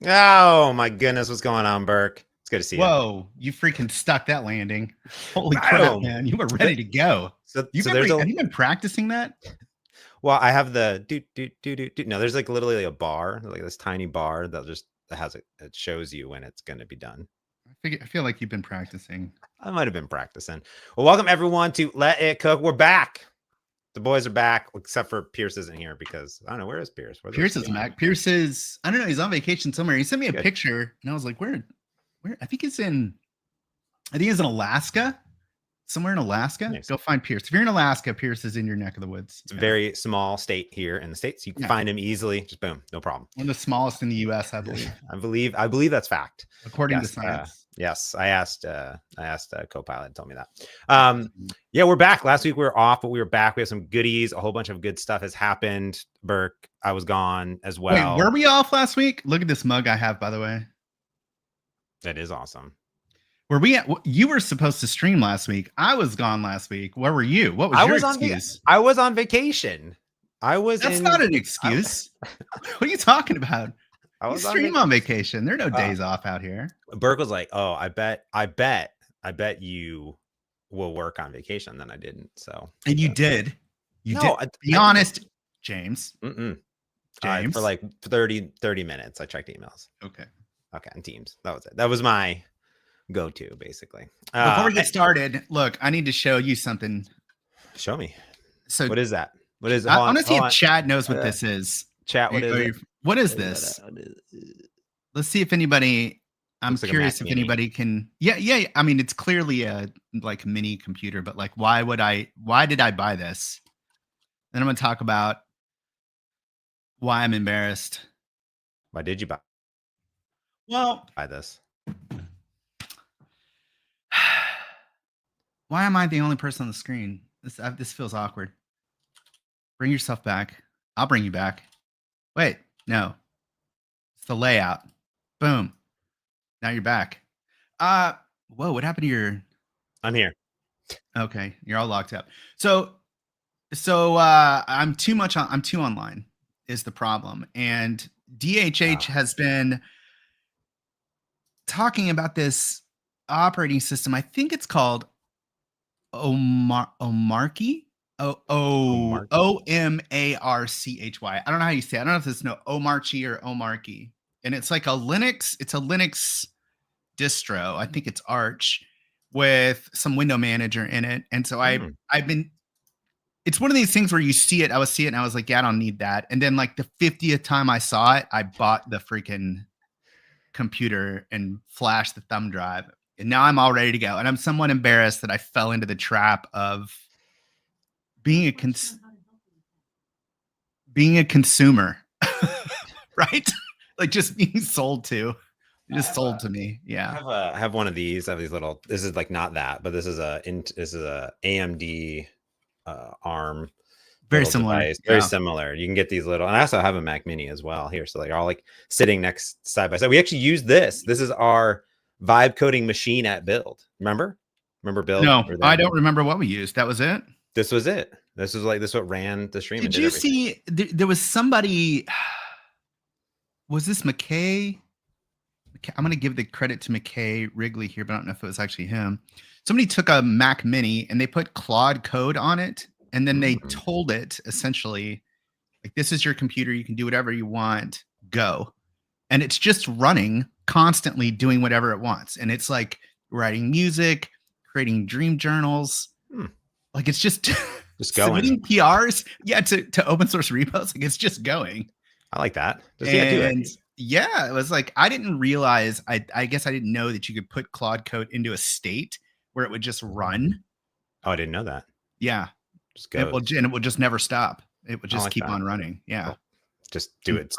Oh my goodness, what's going on, Burke? It's good to see you. Whoa, you freaking stuck that landing. Holy crap, man. You were ready to go. Have you been practicing that? Well, I have the do. No, there's like literally a bar, like this tiny bar that has it shows you when it's going to be done. I feel like you've been practicing. I might have been practicing. Well, welcome everyone to Let It Cook. We're back. The boys are back, except for Pierce isn't here because I don't know, where is Pierce? Pierce isn't back. Pierce is, I don't know, he's on vacation somewhere. He sent me a picture and I was like, where? I think he's in Alaska. Somewhere in Alaska. Nice. Go find Pierce. If you're in Alaska, Pierce is in your neck of the woods. It's a very small state here in the States. You can find him easily. Just boom, no problem. One of the smallest in the US, I believe. I believe that's fact. According to science. Yes, I asked Copilot and told me that. Yeah, we're back. Last week we were off, but we were back. We have some goodies. A whole bunch of good stuff has happened. Burke, I was gone as well. Wait, were we off last week? Look at this mug I have, by the way. That is awesome. You were supposed to stream last week. I was gone last week. Where were you? What was your excuse? I was on vacation. That's not an excuse. What are you talking about? You stream on vacation. There are no days off out here. Burke was like, "Oh, I bet you will work on vacation." Then I didn't. So and you did. You did. Be honest, James. James, for like 30 minutes, I checked emails. Okay, and Teams. That was it. That was my go-to, basically. Before we get started, look, I need to show you something. Show me. So what is that? What is it? I want to see if Chad knows what this is. Chat, what is this? Let's see if anybody. I'm curious if anybody can. Yeah. I mean, it's clearly a like mini computer, but like, why did I buy this? Then I'm gonna talk about why I'm embarrassed. Why did you buy? Well, buy this. Why am I the only person on the screen? This feels awkward. Bring yourself back. I'll bring you back. Wait, no. It's the layout. Boom. Now you're back. Whoa, what happened to your... I'm here. Okay, you're all locked up. So I'm too online is the problem. And DHH has been talking about this operating system. I think it's called Omarchy. Omarchy. I don't know how you say it. I don't know if it's Omarchy or Omarchy. And it's like it's a Linux distro. I think it's Arch with some window manager in it. And so it's one of these things where you see it. I see it and I was like, yeah, I don't need that. And then like the 50th time I saw it, I bought the freaking computer and flashed the thumb drive. And now I'm all ready to go. And I'm somewhat embarrassed that I fell into the trap of being a consumer, right? Like just being sold to. Just sold to me. Yeah. I have one of these. I have these little. This is like not that, but this is a AMD ARM. Very similar. Device. Very similar. You can get these little, and I also have a Mac Mini as well here. So they're all like sitting next side by side. We actually use this. This is our vibe coding machine at Build. Remember Build? No, I don't remember what we used. That was it. This was it. This was what ran the stream. Did you see? There was somebody. Was this McKay? I'm going to give the credit to McKay Wrigley here, but I don't know if it was actually him. Somebody took a Mac Mini and they put Claude code on it. And then they told it essentially, like, this is your computer. You can do whatever you want. Go. And it's just running constantly doing whatever it wants. And it's like writing music, creating dream journals. Like it's just going. Submitting PRs. Yeah. To open source repos. Like it's just going. I like that. Do it. Yeah, it was like, I didn't realize, I guess I didn't know that you could put Claude code into a state where it would just run. Oh, I didn't know that. Yeah. Just go. And it would just never stop. It would just like keep that. on running. Yeah. Cool. Just do it.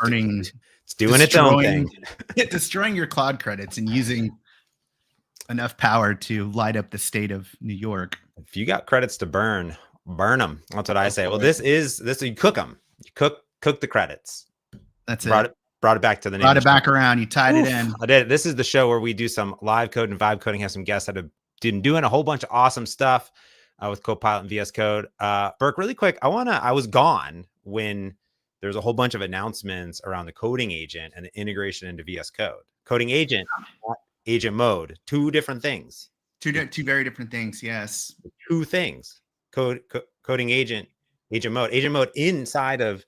It's doing its own thing. Destroying your cloud credits and using enough power to light up the state of New York. If you got credits to burn them. That's what I say. Well, this you cook them. You cook the credits. That's Brought it back to the name. Brought it back around. You tied it in. I did it. This is the show where we do some live code and vibe coding. Have some guests that have been doing a whole bunch of awesome stuff with Copilot and VS Code. Burke, really quick, I was gone when there's a whole bunch of announcements around the coding agent and the integration into VS Code. Coding agent, agent mode, two different things. Two very different things. Yes. Two things. Coding agent mode. Agent mode inside of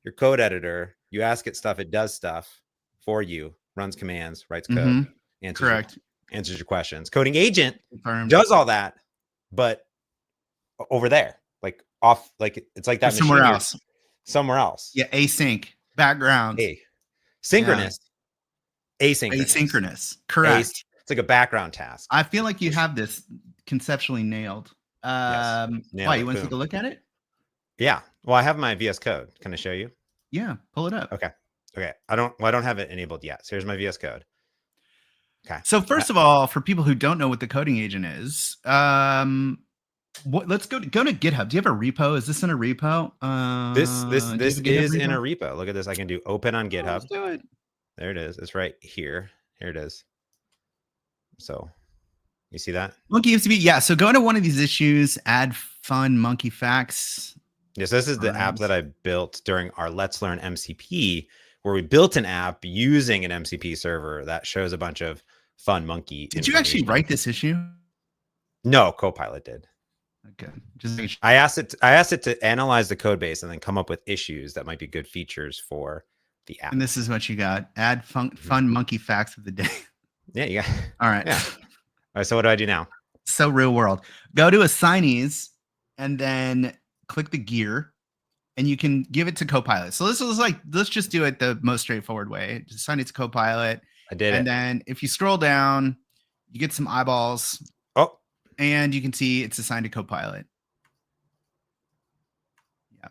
your code editor. You ask it stuff, it does stuff for you, runs commands, writes code, answers your questions. Coding agent does all that, but over there, like off, like it's like that somewhere else. Somewhere else. Yeah, async, background. Synchronous. Yeah. Asynchronous. Correct. It's like a background task. I feel like you have this conceptually nailed. Yes. Why, you want to take a look at it? Yeah. Well, I have my VS Code. Can I show you? Yeah, pull it up. Okay. I don't have it enabled yet. So here's my VS Code. Okay. So first of all, for people who don't know what the coding agent is, let's go to GitHub. Do you have a repo? Is this in a repo? This is in a repo. Look at this. I can do open on GitHub. Let's do it. There it is. It's right here. Here it is. So you see that? Monkey used to be, yeah. So go into one of these issues, add fun monkey facts. Yes, this is the app that I built during our Let's Learn MCP, where we built an app using an MCP server that shows a bunch of fun monkey. Did you actually write this issue? No, Copilot did. Okay. I asked it to analyze the code base and then come up with issues that might be good features for the app. And this is what you got. Add fun monkey facts of the day. Yeah, you got. All right. Yeah. All right. So what do I do now? So real world. Go to assignees and then click the gear, and you can give it to Copilot. So this was like, let's just do it the most straightforward way. Just assign it to Copilot. I did and then if you scroll down, you get some eyeballs. Oh, and you can see it's assigned to Copilot. Yeah.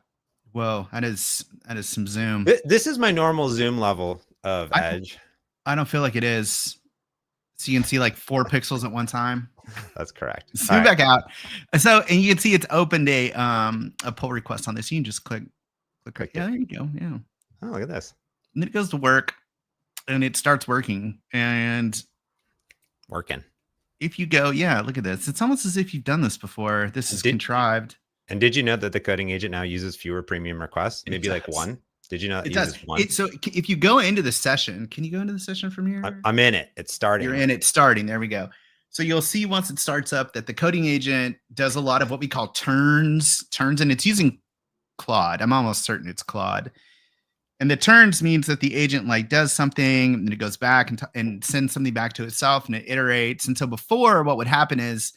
Whoa, that is some zoom. This is my normal zoom level of Edge. I don't feel like it is. So you can see like 4 pixels at one time. That's correct. Zoom back out. So, and you can see it's opened a pull request on this. You can just click right. Yeah, there you go. Yeah. Oh, look at this. And then it goes to work, and it starts working. And working. If you go, yeah, look at this. It's almost as if you've done this before. This is contrived. And did you know that the coding agent now uses fewer premium requests? Maybe like one. Did you know that it does? So if you go into the session, can you go into the session from here? I'm in it. It's starting. You're in it starting. There we go. So you'll see once it starts up that the coding agent does a lot of what we call turns, and it's using Claude. I'm almost certain it's Claude. And the turns means that the agent like does something and then it goes back and sends something back to itself and it iterates. And so before, what would happen is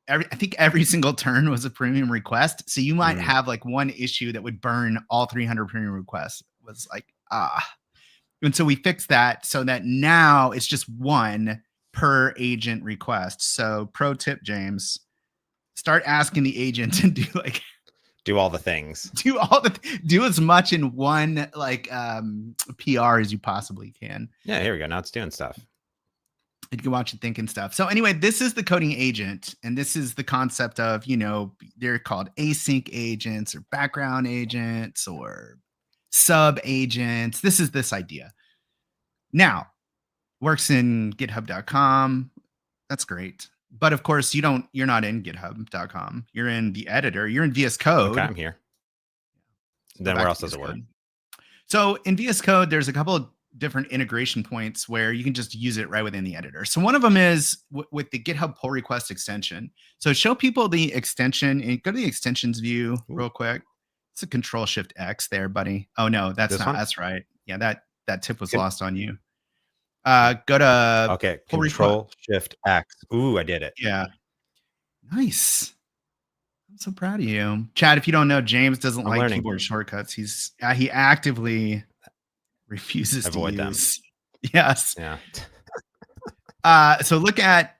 I think every single turn was a premium request. So you might have like one issue that would burn all 300 premium requests. It was like, And so we fixed that so that now it's just one per agent request. So pro tip, James, start asking the agent to do all the things. Do as much in one PR as you possibly can. Yeah, here we go. Now it's doing stuff. You can watch it thinking stuff. So anyway, this is the coding agent, and this is the concept of, they're called async agents or background agents or sub agents. This is this idea. Now, works in github.com. That's great. But of course, you're not in github.com. You're in the editor. You're in VS Code. Okay, I'm here. Then where else does it work? So in VS Code, there's a couple of different integration points where you can just use it right within the editor. So one of them is with the GitHub pull request extension. So show people the extension and go to the extensions view real quick. It's a Control-Shift-X there, buddy. Oh no, that's not. That's right. Yeah, that tip was lost on you. Go to Control-Shift-X. Ooh, I did it. Yeah, nice. I'm so proud of you, Chad. If you don't know, James doesn't like keyboard shortcuts. He actively refuses to use them. Yes. Yeah. So look at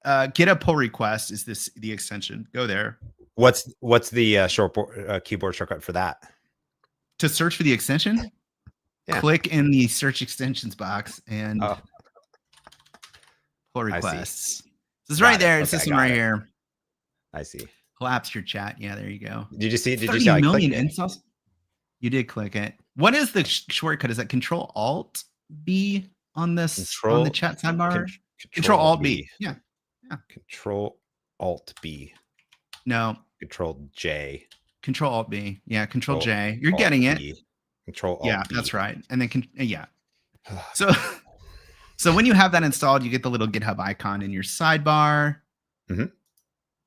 GitHub pull request is the extension. Go there. What's the keyboard shortcut for that? To search for the extension, click in the search extensions box and pull requests. This is right there. It's this one right here. I see. Collapse your chat. Yeah, there you go. Did you see? 30 million installs? You did click it. What is the shortcut? Is that Control Alt B on this on the chat sidebar? Control Alt B. Yeah. Control Alt B. No. Control J. Control Alt B. Yeah. Control J. You're getting it. Control Alt. Yeah, that's right. And then So when you have that installed, you get the little GitHub icon in your sidebar.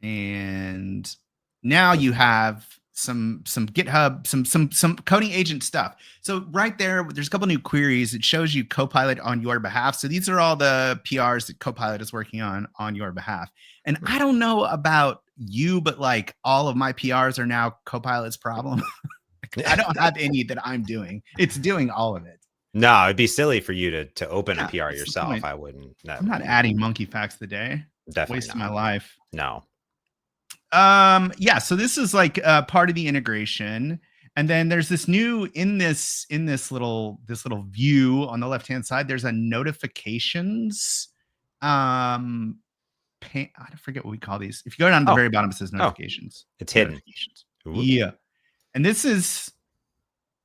And now you have some GitHub, some coding agent stuff. So right there, there's a couple new queries. It shows you Copilot on your behalf. So these are all the PRs that Copilot is working on your behalf. And I don't know about you, but like all of my PRs are now Copilot's problem. I don't have any that I'm doing. It's doing all of it. No, it'd be silly for you to open a PR yourself. I wouldn't. I'm not adding monkey facts of the day. Definitely wasting my life. No. Yeah, so this is like part of the integration, and then there's this new in this little view on the left hand side. There's a notifications. I forget what we call these. If you go down to the very bottom, it says notifications. It's hidden. Yeah, and this is.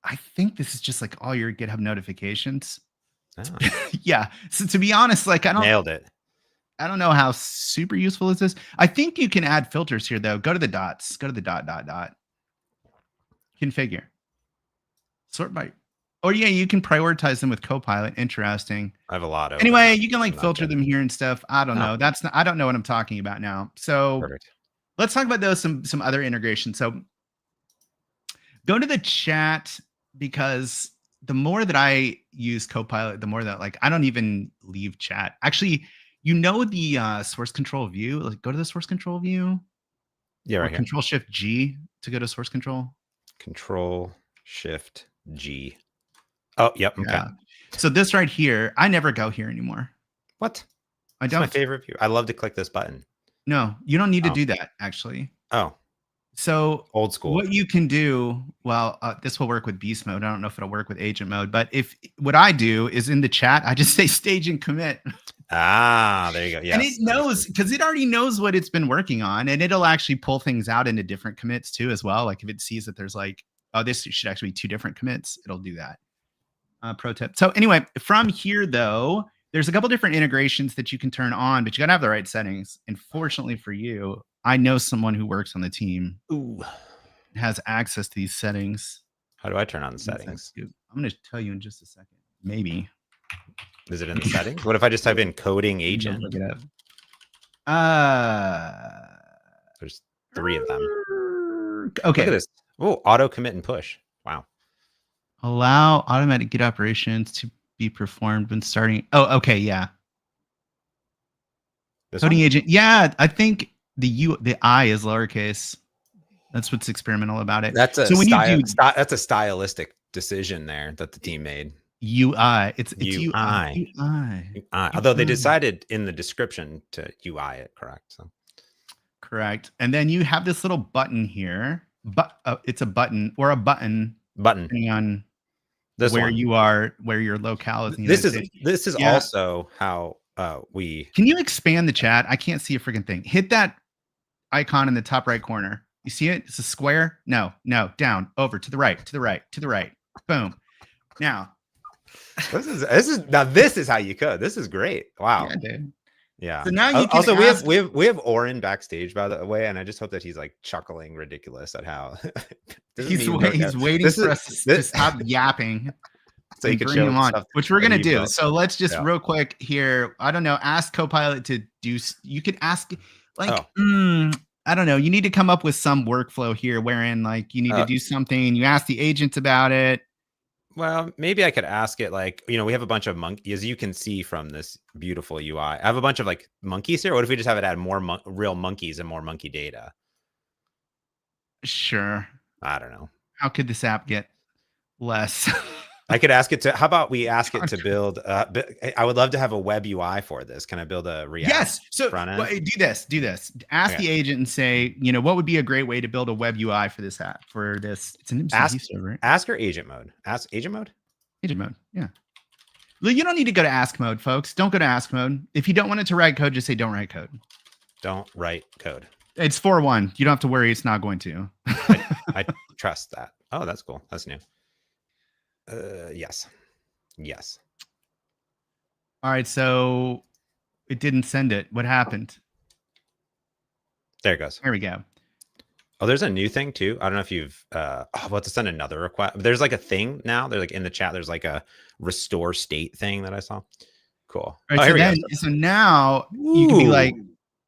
I think this is just like all your GitHub notifications. Yeah. So to be honest, like nailed it. I don't know how super useful is this. I think you can add filters here though. Go to the dots. Go to the dot. Configure. Sort by. Oh yeah, you can prioritize them with Copilot. Interesting. I have a lot of. Anyway, you can like filter them here and stuff. I don't know. I don't know what I'm talking about now. So let's talk about those some other integrations. So go to the chat, because the more that I use Copilot, the more that like I don't even leave chat. Actually, the source control view. Like go to the source control view. Yeah, right here. Control Shift G to go to source control. Control Shift G. Oh, yep. Okay. Yeah. So this right here, I never go here anymore. What? I don't. My favorite view. I love to click this button. No, you don't need to do that actually. Oh. So old school. What you can do, this will work with beast mode. I don't know if it'll work with agent mode, but what I do is in the chat, I just say stage and commit. There you go. Yes. And it knows, because it already knows what it's been working on, and it'll actually pull things out into different commits too as well. Like if it sees that there's like, oh, this should actually be 2 different commits, it'll do that. Pro tip. So anyway, from here though, there's a couple different integrations that you can turn on, but you gotta have the right settings. And fortunately for you, I know someone who works on the team who has access to these settings. How do I turn on the settings? I'm going to tell you in just a second. Maybe. Is it in the settings? What if I just type in coding agent? Look it up. There's 3 of them. Okay. Look at this. Oh, auto commit and push. Wow. Allow automatic Git operations to be performed when starting. Oh, okay. Yeah. Coding agent. Yeah, I think the I is lowercase. That's what's experimental about it. That's a that's a stylistic decision there that the team made. UI. It's UI. Although they decided in the description to UI it, correct? So correct. And then you have this little button here. But it's a button or a button depending on where you are, where your locale is. This is also how we. Can you expand the chat? I can't see a freaking thing. Hit that icon in the top right corner. You see it? It's a square. No, down, over, to the right. Boom. Now, this is how you code. This is great. Wow. Yeah, dude. Yeah. So now you can also we have Oren backstage, by the way, and I just hope that he's like chuckling ridiculous at how he's waiting for us to stop yapping. So you can bring him on, which we're gonna do. So let's just real quick here. I don't know. Ask Copilot to do. You could ask like. I don't know. You need to come up with some workflow here wherein like you need to do something. You ask the agents about it. Well, maybe I could ask it like, we have a bunch of monkeys, as you can see from this beautiful UI. I have a bunch of like monkeys here. What if we just have it add more real monkeys and more monkey data? Sure. I don't know. How could this app get less? I could ask it to, how about we ask it to build, I would love to have a web UI for this. Can I build a React Yes. So front end? well, do this. Ask the agent and say, what would be a great way to build a web UI for this app, for this? It's an MCP server, right? Ask her agent mode. Ask agent mode? Agent mode. Yeah. You don't need to go to ask mode, folks. Don't go to ask mode. If you don't want it to write code, just say don't write code. Don't write code. It's 4.1. You don't have to worry. It's not going to. I trust that. Oh, that's cool. That's new. Yes. All right. So it didn't send it. What happened? There it goes. There we go. Oh, there's a new thing too. I don't know if you've about to send another request. There's like a thing now. There's like in the chat, there's like a restore state thing that I saw. Cool. All right, here we go. So now you can be like,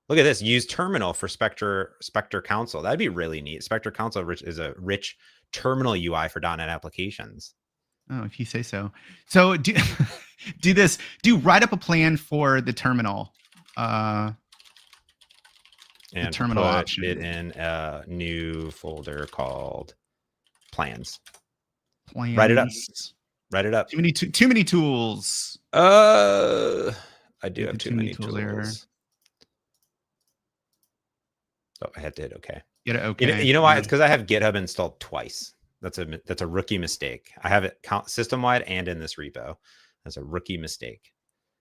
look at this. Use terminal for Spectre Console. That'd be really neat. Spectre Console is a rich terminal UI for .NET applications. Oh, if you say so. So do this. Write up a plan for the terminal. And terminal put option. it in a new folder called plans. Write it up. Write it up. Too many tools. I do have too many tools. Oh, I had to hit okay. Get it okay. You know why? It's because I have GitHub installed twice. That's a rookie mistake. I have it system wide and in this repo. That's a rookie mistake.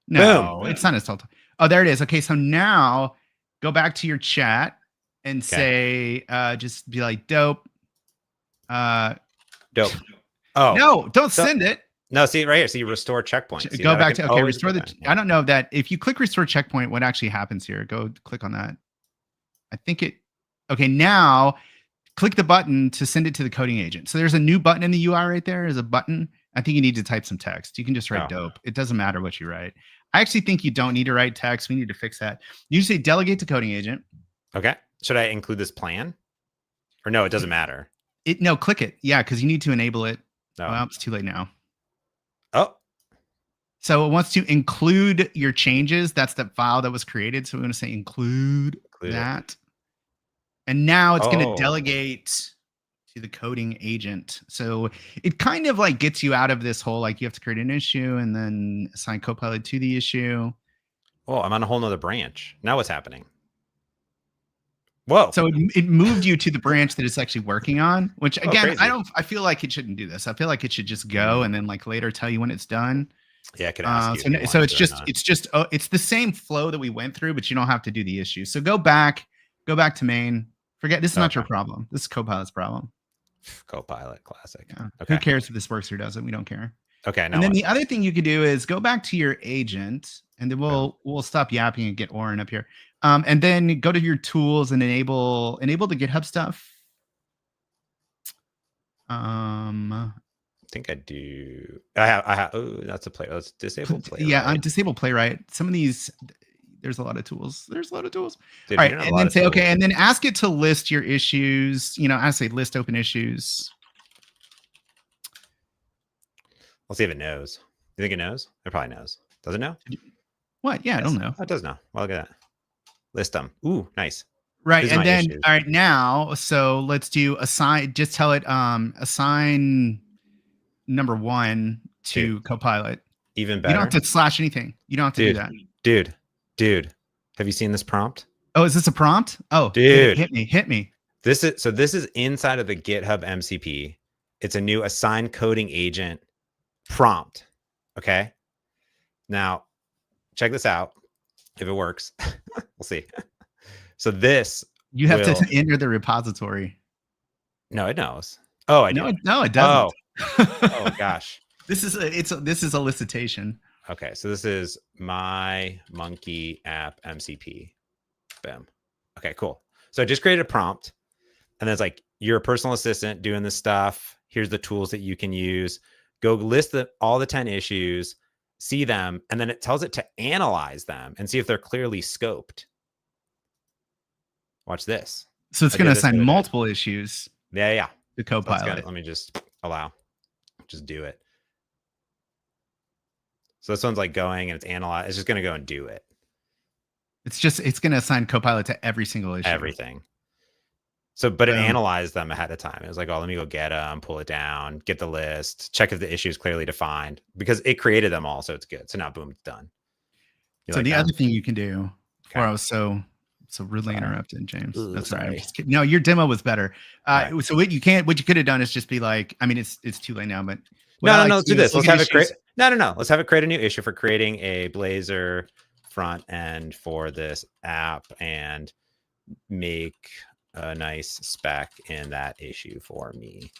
No, boom. It's not installed. Oh, there it is. Okay, so now go back to your chat and say, just be like, dope. Dope. Oh no, don't send it. No, see right here. See restore checkpoint. See go back to restore the. I don't know that if you click restore checkpoint, what actually happens here? Go click on that. I think it. Okay, now click the button to send it to the coding agent. So there's a new button in the UI right there. There's a button. I think you need to type some text. You can just write dope. It doesn't matter what you write. I actually think you don't need to write text. We need to fix that. You say delegate to coding agent. Okay. Should I include this plan? Or no, it doesn't matter. No, click it. Yeah, because you need to enable it. Oh. Well, it's too late now. Oh. So it wants to include your changes. That's the file that was created. So we're going to say include that. And now it's going to delegate to the coding agent. So it kind of like gets you out of this whole, like you have to create an issue and then assign Copilot to the issue. Oh, I'm on a whole nother branch. Now what's happening? Whoa. So it moved you to the branch that it's actually working on, which again, I feel like it shouldn't do this. I feel like it should just go and then like later tell you when it's done. Yeah, I could ask you. So it's the same flow that we went through, but you don't have to do the issue. So go back to main. Forget, this is not your problem. This is Copilot's problem. Copilot, classic. Yeah. Okay. Who cares if this works or doesn't? We don't care. Okay. And then the other thing you could do is go back to your agent, and then we'll stop yapping and get Oren up here. And then go to your tools and enable the GitHub stuff. I think I do. I have. Oh, that's a play. Let's disable playwright. Yeah, disable playwright. Some of these. There's a lot of tools. Dude, all right, and then say, okay, and then ask it to list your issues. I say list open issues. We'll see if it knows. You think it knows? It probably knows. Does it know? What? Yeah, I don't know. It does know. Well, look at that. List them. Ooh, nice. Right, and then issues. All right, now, so let's do assign. Just tell it assign number 1 to Copilot. Even better. You don't have to slash anything. You don't have to do that. Dude, have you seen this prompt? Oh, is this a prompt? Oh, dude, hit me. This is inside of the GitHub MCP. It's a new assign coding agent prompt. Okay. Now, check this out. If it works, we'll see. So this you have to enter the repository. No, it knows. Oh, I do. No, it doesn't. Oh gosh. This is a elicitation. Okay, so this is my monkey app MCP. Boom. Okay, cool. So I just created a prompt, and then it's like, you're a personal assistant doing this stuff. Here's the tools that you can use. Go list all the 10 issues, see them, and then it tells it to analyze them and see if they're clearly scoped. Watch this. So it's going to assign multiple issues. Yeah. The Copilot. Let me just just do it. So this one's like going and it's analyzed. It's just going to go and do it. It's going to assign Copilot to every single issue. Everything. So, but it analyzed them ahead of time. It was like, oh, let me go get them, pull it down, get the list, check if the issue is clearly defined, because it created them all. So it's good. So now, boom, it's done. So the other thing you can do, before I was so rudely interrupted, James. That's right. I'm just kidding. No, your demo was better. So what you could have done is just be like, I mean, it's too late now, but no, let's do this. Let's have it create. No. Let's have it create a new issue for creating a Blazor front end for this app and make a nice spec in that issue for me.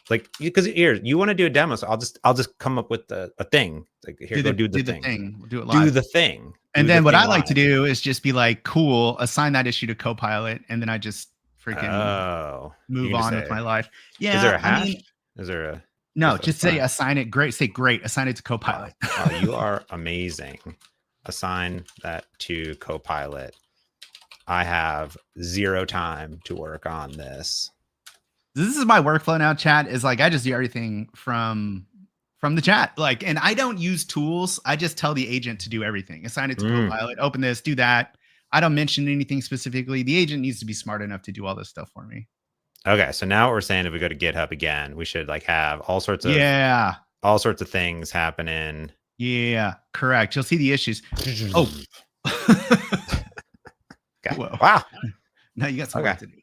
Like, because here you want to do a demo, so I'll just come up with a thing. Like, here, do the thing. We'll do it live. Do the thing. And then what I like to do is just be like, cool, assign that issue to Copilot, and then I just freaking move on with my life. Yeah. Is there a hash? Is there a no? Just say assign it. Great. Say great. Assign it to Copilot. Oh, you are amazing. Assign that to Copilot. I have 0 time to work on this. This is my workflow now, chat. Is like I just do everything from the chat. Like, and I don't use tools. I just tell the agent to do everything. Assign it to Copilot, open this, do that. I don't mention anything specifically. The agent needs to be smart enough to do all this stuff for me. Okay, so now what we're saying, if we go to GitHub again, we should like have all sorts of things happening. Yeah, correct. You'll see the issues. Oh. Okay. Whoa. Wow. Now you got some work to do.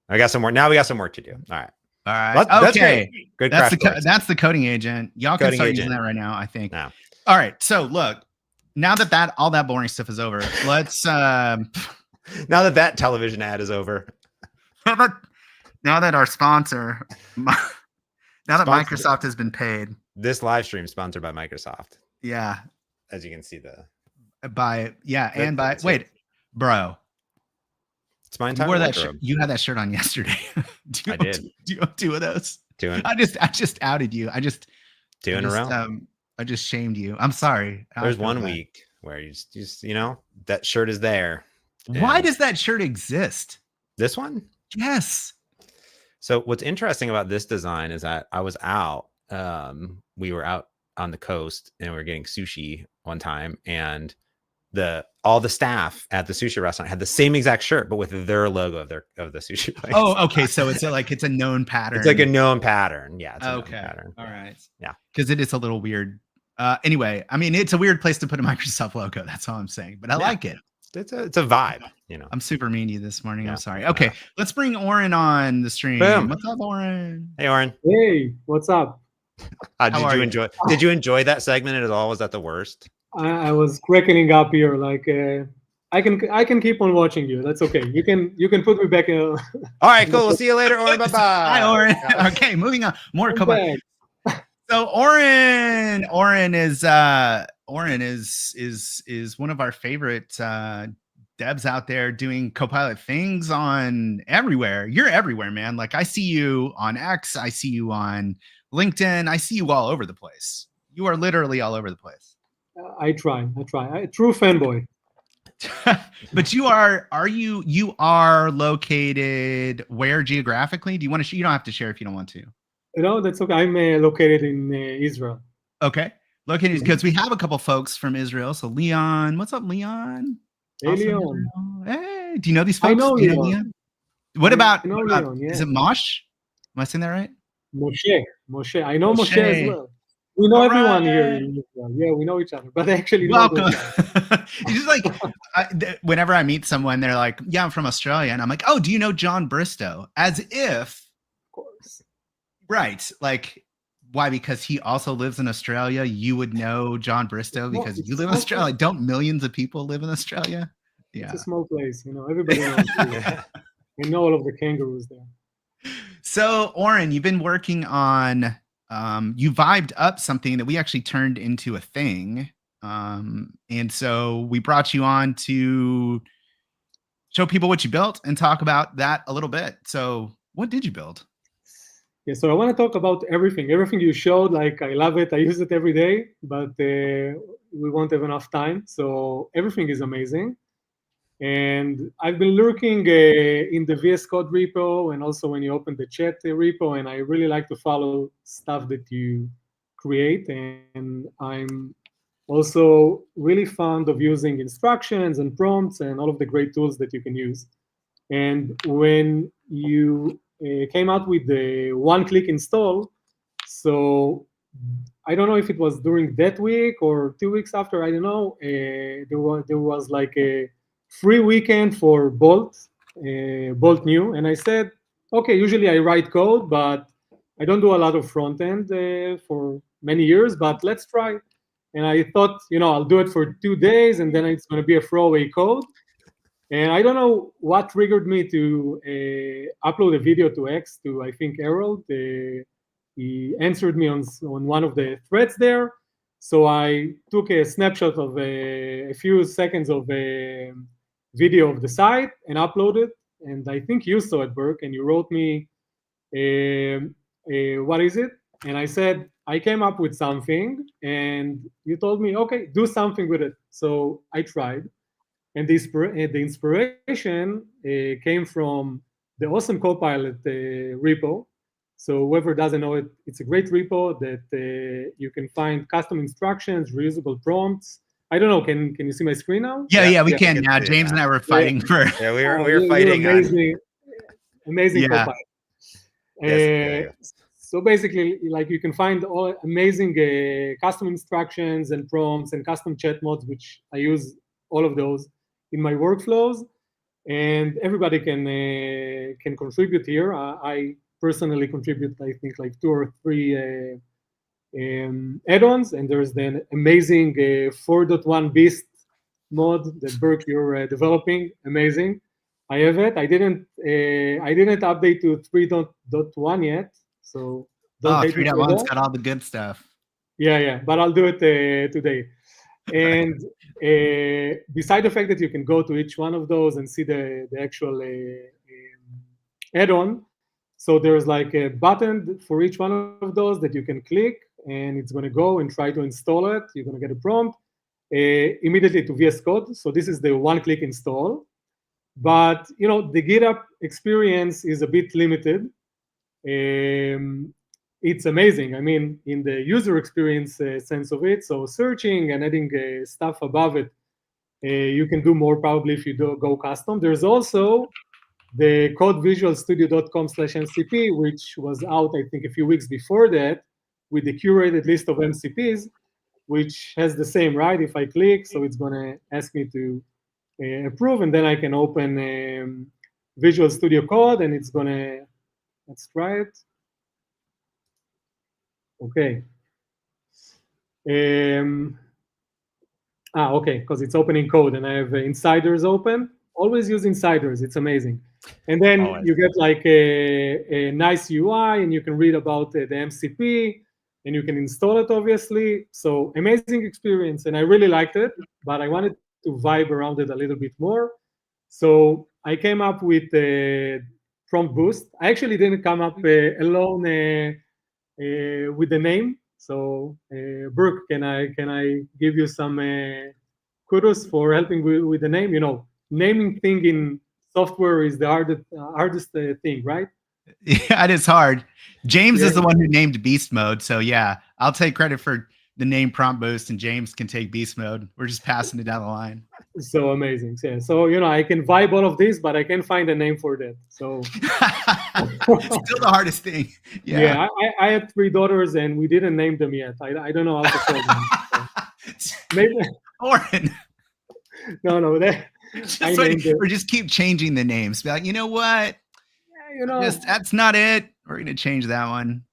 I got some more. Now we got some work to do. All right. That's okay. Good. That's the coding agent. Y'all can start using that right now, I think. No. All right. So look, now that all that boring stuff is over, let's now that television ad is over. Now that our sponsor Microsoft has been paid. This live stream is sponsored by Microsoft. Yeah. As you can see bro. It's my entire you had that shirt on yesterday. I did. Do you have 2 of those? 2 I just outed you. 2 in a row. I just shamed you. I'm sorry. There's one week where you just that shirt is there. Why does that shirt exist? This one? Yes. So what's interesting about this design is that I was out. We were out on the coast and we were getting sushi one time, and all the staff at the sushi restaurant had the same exact shirt, but with their logo of the sushi place. Oh, okay. So it's a known pattern. It's like a known pattern. Yeah. It's a known pattern. All right. Yeah. Because it is a little weird. Anyway, I mean, it's a weird place to put a Microsoft logo. That's all I'm saying, but I like it. It's a vibe, I'm super mean to you this morning. I'm sorry. Okay. Let's bring Oren on the stream. Boom. What's up, Oren? Hey, Oren. Hey, what's up? Did you enjoy that segment at all? Was that the worst? I was cracking up here. Like I can keep on watching you. That's okay. You can put me back in. All right, cool. We'll see you later, Oren. Bye bye. Hi, Oren. Okay, moving on. More Copilot. So Oren is one of our favorite devs out there doing Copilot things on everywhere. You're everywhere, man. Like I see you on X, I see you on LinkedIn, I see you all over the place. You are literally all over the place. I try. True fanboy. But you are located where geographically? Do you want to? You don't have to share if you don't want to. That's okay. I'm located in Israel. Okay, located because we have a couple folks from Israel. So Leon, what's up, Leon? Hey, Leon. Hey, do you know these folks? I know Leon. What about? Leon, yeah. Is it Mosh? Am I saying that right? Moshe. I know Moshe as well. We know everyone here in Israel. Yeah, we know each other, but actually, welcome. It's just like whenever I meet someone, they're like, "Yeah, I'm from Australia," and I'm like, "Oh, do you know John Bristow?" As if, of course, right? Like, why? Because he also lives in Australia. You would know John Bristow because you live in Australia. Like, don't millions of people live in Australia? Yeah, it's a small place. Everybody knows. I know all of the kangaroos there. So, Oren, you've been working on. You vibed up something that we actually turned into a thing. And so we brought you on to show people what you built and talk about that a little bit. So what did you build? Yeah, so I want to talk about everything you showed. Like, I love it. I use it every day, but we won't have enough time. So everything is amazing. And I've been lurking in the VS Code repo and also when you open the chat repo, and I really like to follow stuff that you create. And I'm also really fond of using instructions and prompts and all of the great tools that you can use. And when you came out with the one-click install, so I don't know if it was during that week or 2 weeks after, I don't know, there was like a free weekend for Bolt New, and I said, okay, usually I write code, but I don't do a lot of front end for many years, but let's try. And I thought, I'll do it for 2 days, and then it's going to be a throwaway code. And I don't know what triggered me to upload a video to X to, I think, Harold. He answered me on one of the threads there. So I took a snapshot of a few seconds of a video of the site and uploaded. And I think you saw it, Burke, and you wrote me, what is it? And I said, I came up with something. And you told me, okay, do something with it. So I tried. And the inspiration came from the awesome Copilot repo. So whoever doesn't know it, it's a great repo that you can find custom instructions, reusable prompts. I don't know. Can you see my screen now? Yeah, we can now. James and I were fighting for. Yeah, we were fighting. Amazing Copilot. Yes. So basically, like you can find all amazing custom instructions and prompts and custom chat modes, which I use all of those in my workflows, and everybody can contribute here. I personally contribute, I think, like 2 or 3 add-ons, and there's the amazing 4.1 Beast mod that Burke you're developing. Amazing. I have it. I didn't update to 3.1 yet, so don't 3.1's got all the good stuff. Yeah, but I'll do it today. And beside the fact that you can go to each one of those and see the actual add-on, so there's like a button for each one of those that you can click, and it's going to go and try to install it. You're going to get a prompt immediately to VS Code. So this is the one-click install. But the GitHub experience is a bit limited. It's amazing. I mean, in the user experience sense of it, so searching and adding stuff above it, you can do more probably if you go custom. There's also the codevisualstudio.com/MCP, which was out, I think, a few weeks before that, with the curated list of MCPs, which has the same, right? If I click, so it's going to ask me to approve, and then I can open Visual Studio Code, and it's going to, let's try it. Okay. Okay, because it's opening code, and I have insiders open. Always use insiders. It's amazing. And then you get like a nice UI, and you can read about the MCP, and you can install it, obviously. So amazing experience, and I really liked it, but I wanted to vibe around it a little bit more. So I came up with PromptBoost. I actually didn't come up alone with the name. So Burke, can I give you some kudos for helping with the name? Naming thing in software is the hardest thing, right? Yeah, it is hard. James is the one who named Beast Mode. So yeah, I'll take credit for the name PromptBoost, and James can take Beast Mode. We're just passing it down the line. So amazing. Yeah. So I can vibe all of this, but I can't find a name for that. So still the hardest thing. Yeah. I had 3 daughters, and we didn't name them yet. I don't know how to call them. So maybe Oren. No, or just keep changing the names. Be like, you know what? That's not it. We're gonna change that one.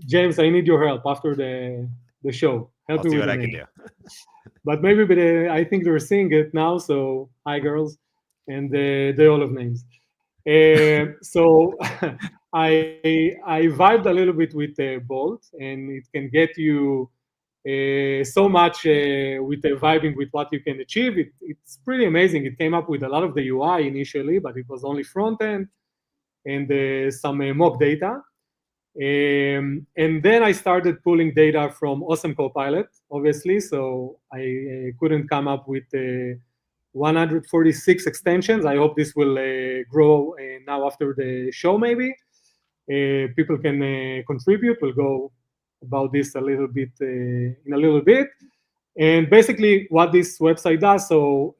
James, I need your help after the show. Help me with what the I name. can do. But maybe I think they're seeing it now. So hi, girls, and they all have names. So I vibed a little bit with Bolt, and it can get you so much with vibing with what you can achieve. It's pretty amazing. It came up with a lot of the UI initially, but it was only front end and some mock data. And then I started pulling data from Awesome Copilot, obviously. So I couldn't come up with 146 extensions. I hope this will grow now after the show, maybe. People can contribute. We'll go about this a little bit in a little bit. And basically what this website does, so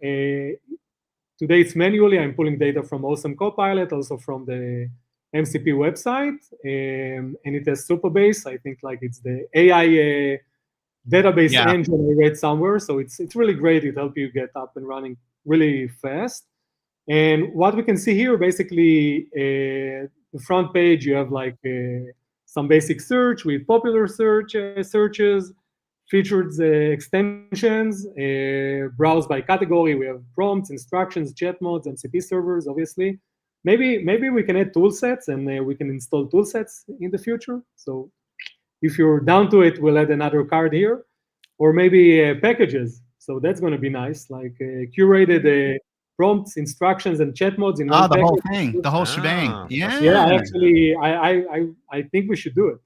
today it's manually. I'm pulling data from Awesome Copilot, also from the MCP website, and it has Supabase. I think like it's the AI database engine I read somewhere. So it's really great. It helps you get up and running really fast. And what we can see here, basically, the front page, you have like some basic search with popular searches, featured extensions, browse by category. We have prompts, instructions, chat modes, MCP servers, obviously. Maybe we can add tool sets, and we can install tool sets in the future. So if you're down to it, we'll add another card here, or maybe packages. So that's going to be nice, like curated prompts, instructions, and chat modes in one the package. whole thing, the whole shebang. Yeah. I think we should do it,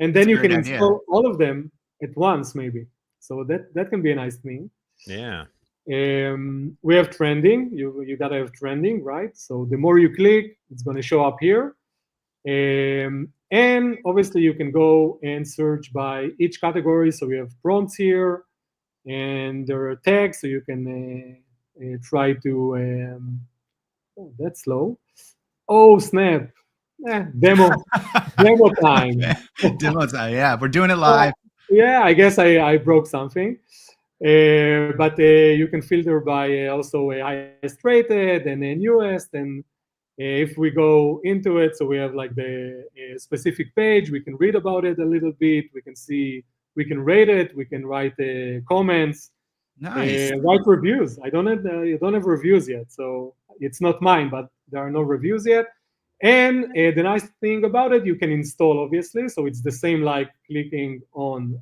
and then you can install all of them at once, maybe. So that can be a nice thing. Yeah. We have trending. You gotta have trending, right? So the more you click, it's going to show up here. And obviously you can go and search by each category. So we have prompts here, and there are tags, so you can try to. Oh, that's slow. Oh snap! Demo time. Demo time. Yeah, we're doing it live. Yeah, I guess I broke something. But you can filter by also highest rated and newest, and if we go into it, so we have like the specific page, we can read about it a little bit, we can see, we can rate it, we can write comments, nice. Write reviews. You don't have reviews yet, so it's not mine, but there are no reviews yet. And the nice thing about it, you can install, obviously, so it's the same like clicking on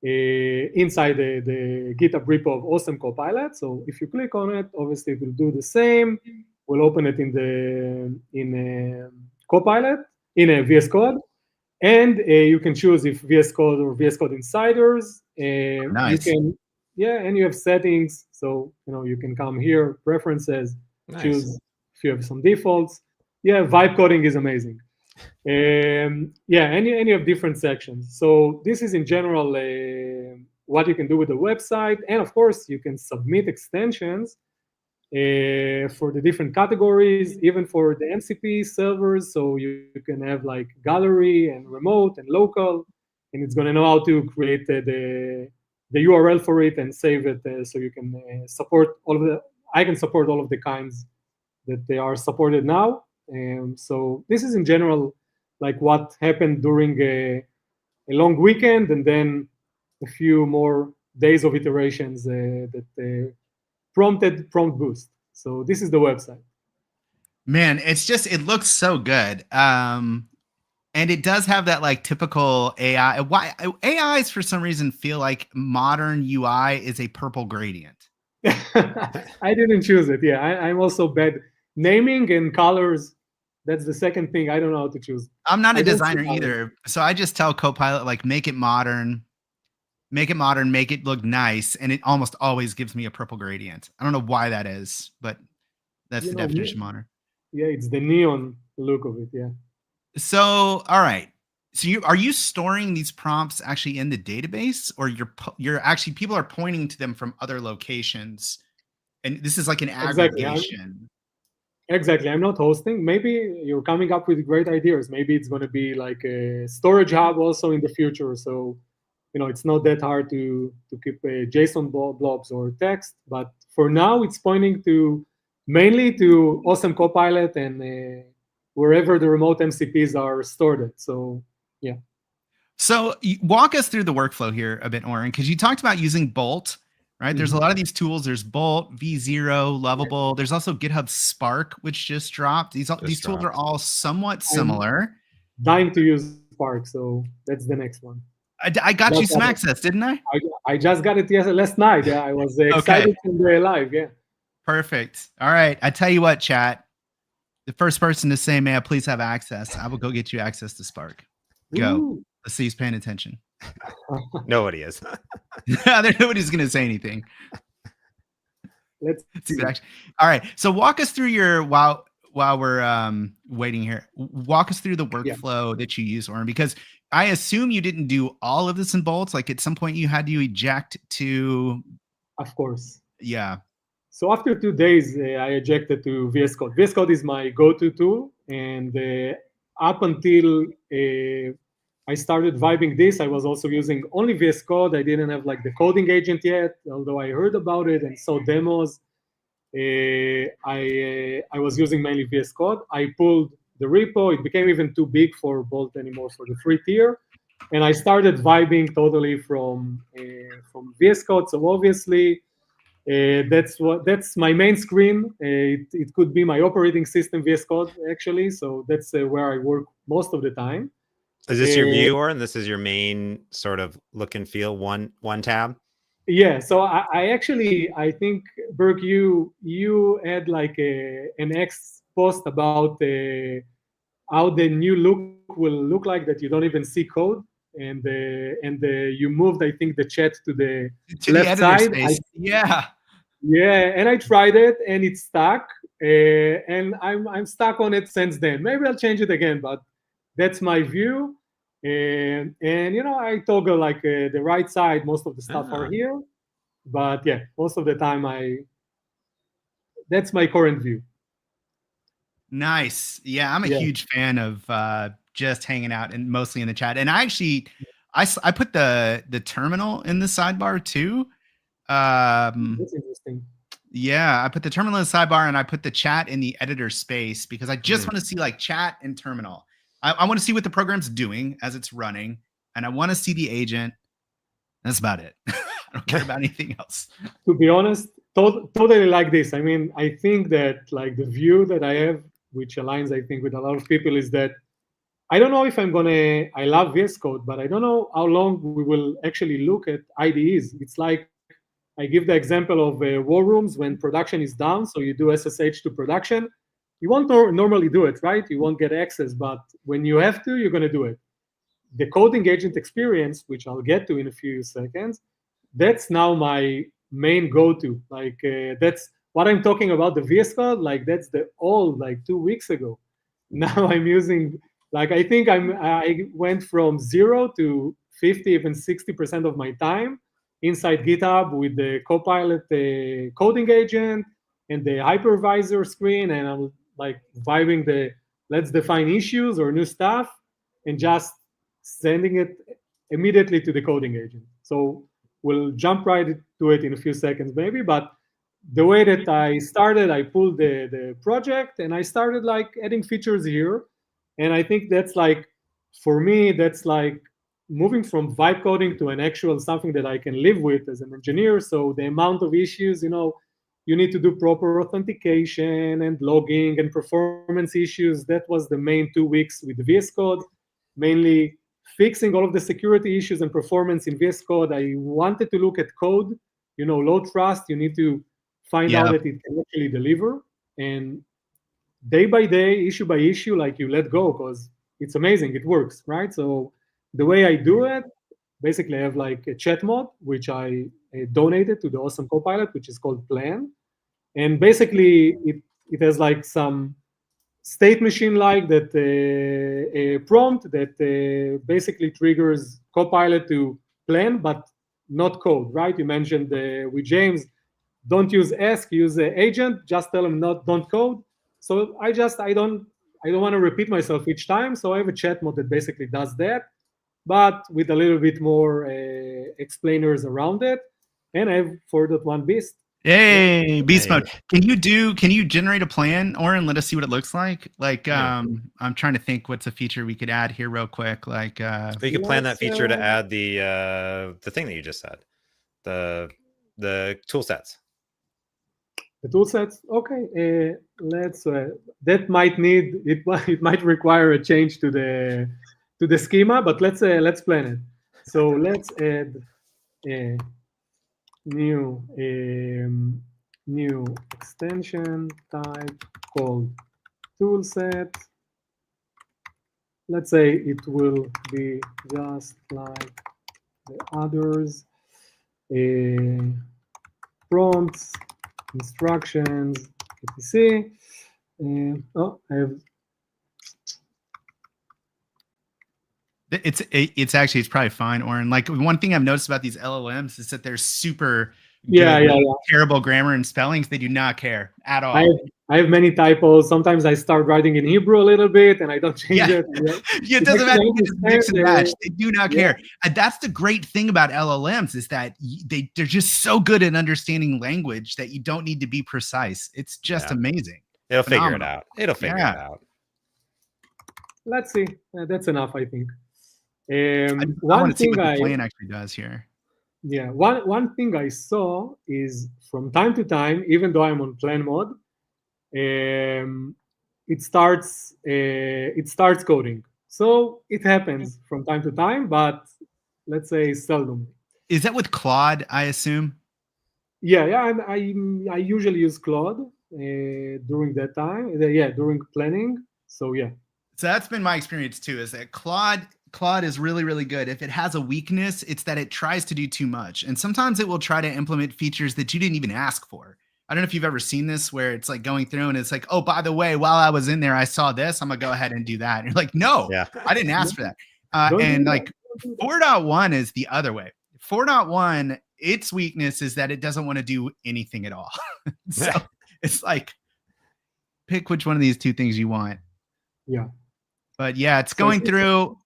inside the GitHub repo of Awesome Copilot. So if you click on it, obviously it will do the same. We'll open it in Copilot, in a VS Code, and you can choose if VS Code or VS Code Insiders. Nice. You can, and you have settings. So you can come here, preferences, choose if you have some defaults. Yeah, vibe coding is amazing. And you have different sections. So this is in general what you can do with the website, and of course you can submit extensions for the different categories, even for the MCP servers. So you can have like gallery and remote and local, and it's going to know how to create the URL for it and save it, so you can support all of the. I can support all of the kinds that they are supported now. So this is in general like what happened during a long weekend, and then a few more days of iterations that prompted PromptBoost. So this is the website. Man, it looks so good. And it does have that like typical AI. Why AIs for some reason feel like modern UI is a purple gradient. I didn't choose it. Yeah, I'm also bad naming and colors. That's the second thing. I don't know how to choose. I'm not a designer either. So I just tell Copilot, like, make it modern, make it look nice. And it almost always gives me a purple gradient. I don't know why that is, but that's the definition of modern. Yeah, it's the neon look of it. Yeah. So, all right. So are you storing these prompts actually in the database, or you're actually, people are pointing to them from other locations, and this is like an aggregation. Exactly. I'm not hosting. Maybe you're coming up with great ideas. Maybe it's going to be like a storage hub also in the future. So, it's not that hard to keep JSON blobs or text. But for now, it's pointing mainly to Awesome Copilot and wherever the remote MCPs are stored. So, yeah. So walk us through the workflow here a bit, Oren, because you talked about using Bolt. Right. There's a lot of these tools. There's Bolt, V0, Lovable. There's also GitHub Spark, which just dropped. These tools are all somewhat similar. I'm dying to use Spark, so that's the next one. I got you some access, didn't I? I just got it last night. Yeah, I was excited to be live. Yeah. Perfect. All right. I tell you what, chat. The first person to say, "May I please have access?" I will go get you access to Spark. Go. Ooh. Let's see who's paying attention. Nobody is. Nobody's going to say anything. Let's see. All right. So walk us through your, while we're waiting here, walk us through the workflow that you use, Oren, because I assume you didn't do all of this in Bolt. Like at some point you had to eject to. Of course. Yeah. So after 2 days, I ejected to VS Code. VS Code is my go-to tool, and up until I started vibing this, I was also using only VS Code. I didn't have like the coding agent yet, although I heard about it and saw demos. I was using mainly VS Code. I pulled the repo. It became even too big for Bolt anymore for the free tier, and I started vibing totally from VS Code. So obviously, that's my main screen. It could be my operating system VS Code actually. So that's where I work most of the time. Is this your view, Oren? This is your main sort of look and feel one tab? Yeah, so I think Berk, you had like an X post about how the new look will look like that you don't even see code, and you moved, I think, the chat to the left side. Yeah, and I tried it and it's stuck, and I'm stuck on it since then. Maybe I'll change it again, but that's my view. And I toggle like the right side. Most of the stuff are here, but yeah, most of the time that's my current view. Nice. Yeah, I'm a huge fan of just hanging out and mostly in the chat. And I put the terminal in the sidebar too. That's interesting. Yeah, I put the terminal in the sidebar and I put the chat in the editor space because I just want to see like chat and terminal. I want to see what the program's doing as it's running, and I want to see the agent. That's about it. I don't care about anything else. To be honest, totally like this. I mean, I think that like the view that I have, which aligns, I think, with a lot of people, is that I don't know if I love VS Code, but I don't know how long we will actually look at IDEs. It's like, I give the example of war rooms when production is down, so you do SSH to production. You won't normally do it, right? You won't get access, but when you have to, you're going to do it. The coding agent experience, which I'll get to in a few seconds, that's now my main go-to. Like that's what I'm talking about, the VS Code, like that's the old, like 2 weeks ago. Now I'm using, like I think I went from 0 to 50, even 60% of my time inside GitHub with the Copilot coding agent and the hypervisor screen, and I'm like vibing the let's define issues or new stuff and just sending it immediately to the coding agent. So we'll jump right to it in a few seconds maybe, but the way that I started, I pulled the project and I started like adding features here. And I think that's like, for me, that's like moving from vibe coding to an actual something that I can live with as an engineer. So the amount of issues, you need to do proper authentication and logging and performance issues. That was the main 2 weeks with VS Code, mainly fixing all of the security issues and performance in VS Code. I wanted to look at code, low trust. You need to find out that it can actually deliver. And day by day, issue by issue, like you let go because it's amazing. It works, right? So the way I do it, basically I have like a chat mod, which I donated to the awesome Copilot, which is called Plan. And basically it has like some state machine like that a prompt that basically triggers Copilot to plan, but not code, right? You mentioned with James, don't use ask, use agent, just tell them don't code. So I don't want to repeat myself each time. So I have a chat mode that basically does that, but with a little bit more explainers around it. And I have 4.1 Beast. Hey, beast mode. Can you generate a plan, Oren? Let us see what it looks like. Like, I'm trying to think what's a feature we could add here real quick. Like, so you could plan that feature to add the thing that you just said, the tool sets. The tool sets. Okay, let's. That might need it. It might require a change to the schema, but let's plan it. So let's add a new extension type called toolset. Let's say it will be just like the others. Prompts, instructions, etc. I have. It's probably fine, Oren. Like one thing I've noticed about these LLMs is that they're super terrible grammar and spellings. They do not care at all. I have many typos. Sometimes I start writing in Hebrew a little bit and I don't change it. It doesn't matter. You just mix and match. They do not care. And that's the great thing about LLMs is that they're just so good at understanding language that you don't need to be precise. It's just amazing. It'll figure it out. It'll figure it out. Let's see. That's enough, I think. I want to see what the plan actually does here. Yeah, one thing I saw is from time to time, even though I'm on plan mode, it starts coding. So it happens from time to time, but let's say seldom. Is that with Claude, I assume? Yeah. I usually use Claude during that time. During planning. So yeah. So that's been my experience too. Is that Claude is really, really good. If it has a weakness, it's that it tries to do too much. And sometimes it will try to implement features that you didn't even ask for. I don't know if you've ever seen this where it's like going through and it's like, oh, by the way, while I was in there, I saw this. I'm going to go ahead and do that. And you're like, no, I didn't ask for that. And like 4.1 is the other way. 4.1, its weakness is that it doesn't want to do anything at all. So it's like, pick which one of these two things you want. Yeah. But yeah, it's going through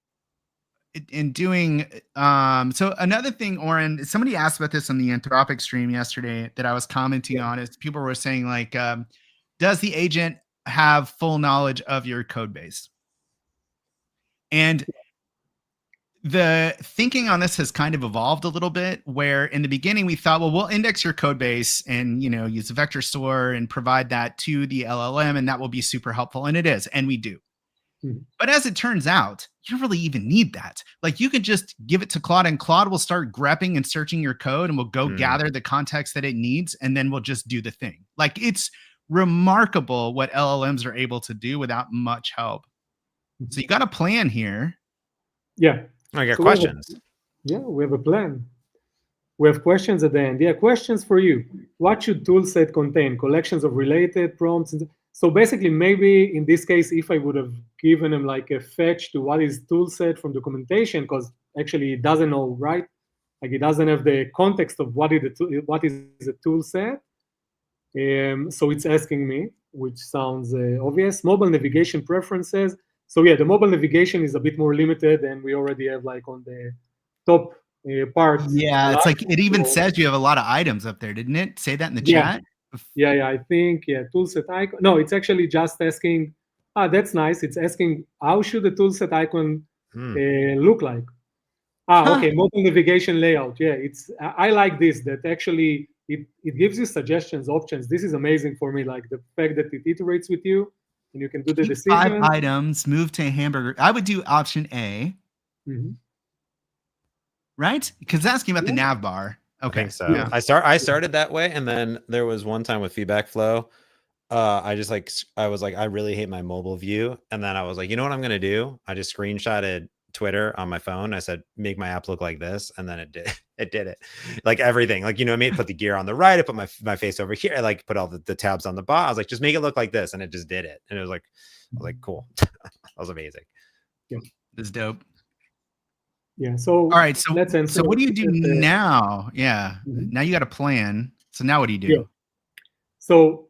and doing so another thing, Oren, somebody asked about this on the Anthropic stream yesterday that I was commenting on, is people were saying like, does the agent have full knowledge of your code base? And the thinking on this has kind of evolved a little bit, where in the beginning we thought, well, we'll index your code base and, you know, use a vector store and provide that to the LLM, and that will be super helpful. And it is, and we do. But as it turns out, you don't really even need that. Like, you could just give it to Claude and Claude will start grepping and searching your code and will go gather the context that it needs. And then we'll just do the thing. Like, it's remarkable what LLMs are able to do without much help. So you got a plan here. Yeah. I got questions. We have a plan. We have questions at the end. Yeah, questions for you. What should toolset contain? Collections of related prompts. So basically, maybe in this case, if I would have given him like a fetch to what is toolset from documentation, because actually it doesn't know, right? Like, it doesn't have the context of what is a toolset. So it's asking me, which sounds obvious. Mobile navigation preferences. So yeah, the mobile navigation is a bit more limited, and we already have like on the top part. Yeah, it's like it even says you have a lot of items up there, didn't it? Say that in the chat. Yeah, I think, toolset icon. No, it's actually just asking, that's nice. It's asking, how should the toolset icon look like? Okay, mobile navigation layout. Yeah, I like this, that actually it gives you suggestions, options. This is amazing for me, like the fact that it iterates with you and you can do the decision. 5 items, move to a hamburger. I would do option A. Right? Because it's asking about the nav bar. Okay, I think so. Yeah. I started that way, and then there was one time with feedback flow. I was like, I really hate my mobile view, and then I was like, you know what I'm gonna do? I just screenshotted Twitter on my phone. I said, make my app look like this, and then it did it. Like everything, like, you know, I made put the gear on the right, I put my face over here, I like put all the tabs on the bottom. I was like, just make it look like this, and it just did it. And it was like, I was like, cool. That was amazing. Yeah, that's dope. Yeah. So all right. So what do you do now? Yeah. Now you got a plan. So now what do you do? Yeah. So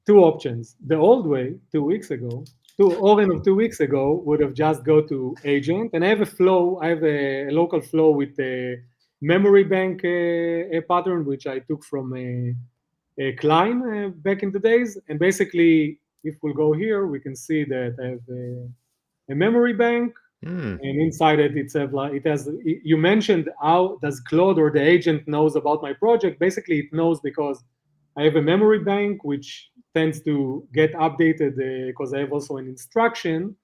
2 options. The old way 2 weeks ago, Oren of 2 weeks ago would have just go to agent, and I have a flow. I have a local flow with a memory bank pattern, which I took from a Klein back in the days. And basically, if we'll go here, we can see that I have a memory bank. And inside it, it has. You mentioned how does Claude or the agent knows about my project? Basically, it knows because I have a memory bank which tends to get updated because I have also an instruction.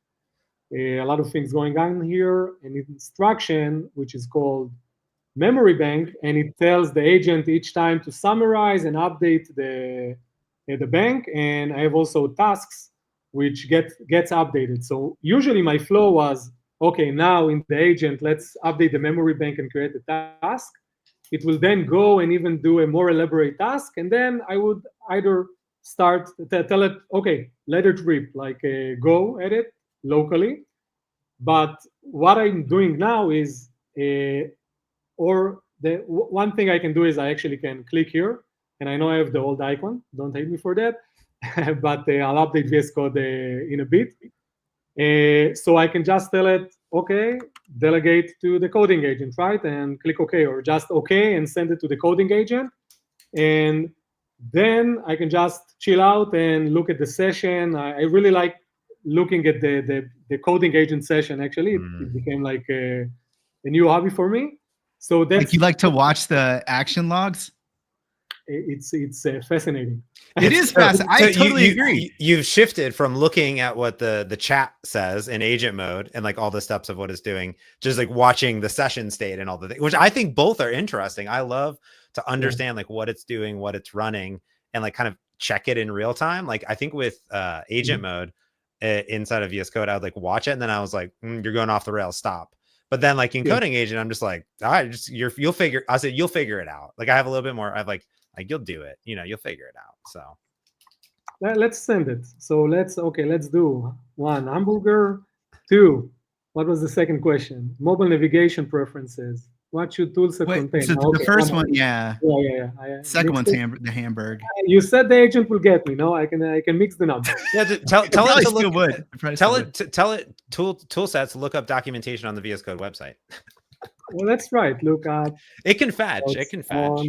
A lot of things going on here. An instruction which is called memory bank, and it tells the agent each time to summarize and update the bank. And I have also tasks which gets updated. So usually my flow was, okay, now in the agent, let's update the memory bank and create a task. It will then go and even do a more elaborate task. And then I would either start, tell it, okay, let it rip, like go at it locally. But what I'm doing now is, or one thing I can do is I actually can click here, and I know I have the old icon. Don't hate me for that, but I'll update VS Code in a bit. So I can just tell it, okay, delegate to the coding agent, right? And click OK, or just OK and send it to the coding agent. And then I can just chill out and look at the session. I really like looking at the coding agent session, actually. It became like a new hobby for me. So that's like you like to watch the action logs? It's fascinating. It is fascinating. I totally agree. You've shifted from looking at what the chat says in agent mode and like all the steps of what it's doing, just like watching the session state and all the things, which I think both are interesting. I love to understand like what it's doing, what it's running, and like kind of check it in real time. Like I think with agent mode inside of VS Code, I would like watch it and then I was like, you're going off the rails, stop. But then like in coding agent, I'm just like, all right, you'll figure. I said you'll figure it out. Like I have a little bit more. I've like you'll do it. You know, you'll figure it out. So let's send it. So let's do 1 hamburger. 2. What was the second question? Mobile navigation preferences. What should toolset contain? So the first one, yeah. Second one's the Hamburg. You said the agent will get me. No, I can mix the numbers. Yeah, tell it to look. Tell it tool sets to look up documentation on the VS Code website. Well, that's right. Look at it can fetch. It can fetch.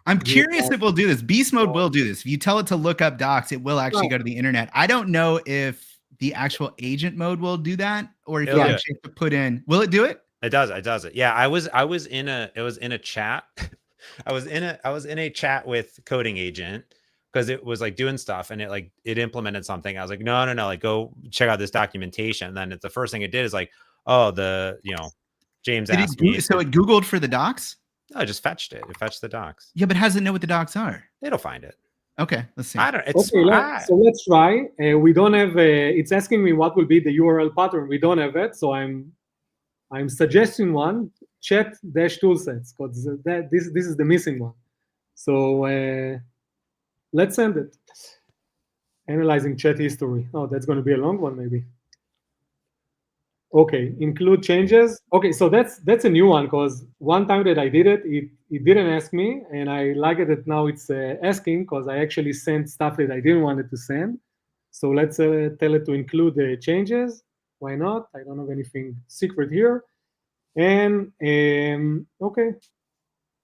I'm curious if we'll do this. Beast mode will do this. If you tell it to look up docs, it will actually go to the internet. I don't know if the actual agent mode will do that, or if you actually have to put in. Will it do it? It does. It does it. Yeah, I was in a chat. I was in a chat with coding agent because it was like doing stuff and it implemented something. I was like, no, like go check out this documentation. And then the first thing it did is like, James asked me. So it Googled for the docs? No, I just fetched it. It fetched the docs. Yeah, but how does it know what the docs are? It'll find it. Okay, let's see. I don't. So let's try. We don't have. It's asking me what will be the URL pattern. We don't have it, so I'm suggesting one. Chat-toolsets, because this is the missing one. So let's send it. Analyzing chat history. Oh, that's going to be a long one, maybe. Okay, include changes. Okay, so that's a new one, because one time that I did it, it didn't ask me, and I like it that now it's asking, because I actually sent stuff that I didn't want it to send. So let's tell it to include the changes. Why not? I don't have anything secret here. And okay,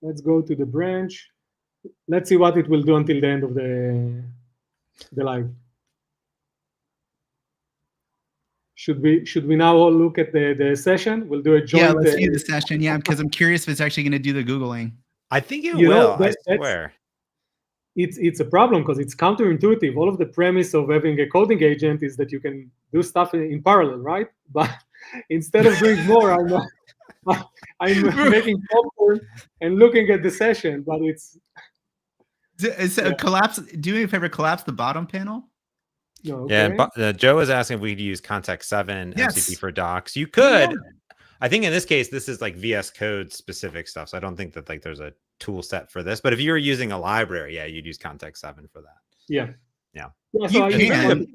let's go to the branch. Let's see what it will do until the end of the live. Should we now all look at the session? We'll do a joint. Yeah, let's do the session. Yeah, because I'm curious if it's actually going to do the Googling. I think it will. I swear. It's a problem because it's counterintuitive. All of the premise of having a coding agent is that you can do stuff in parallel, right? But instead of doing more, I'm making popcorn and looking at the session. But it's collapse. Do me a favor, collapse the bottom panel. Okay. Yeah, Joe was asking if we could use Context 7 MCP for docs. You could. Yeah. I think in this case, this is like VS Code specific stuff. So I don't think that like there's a tool set for this. But if you were using a library, yeah, you'd use Context 7 for that. Yeah. So you can.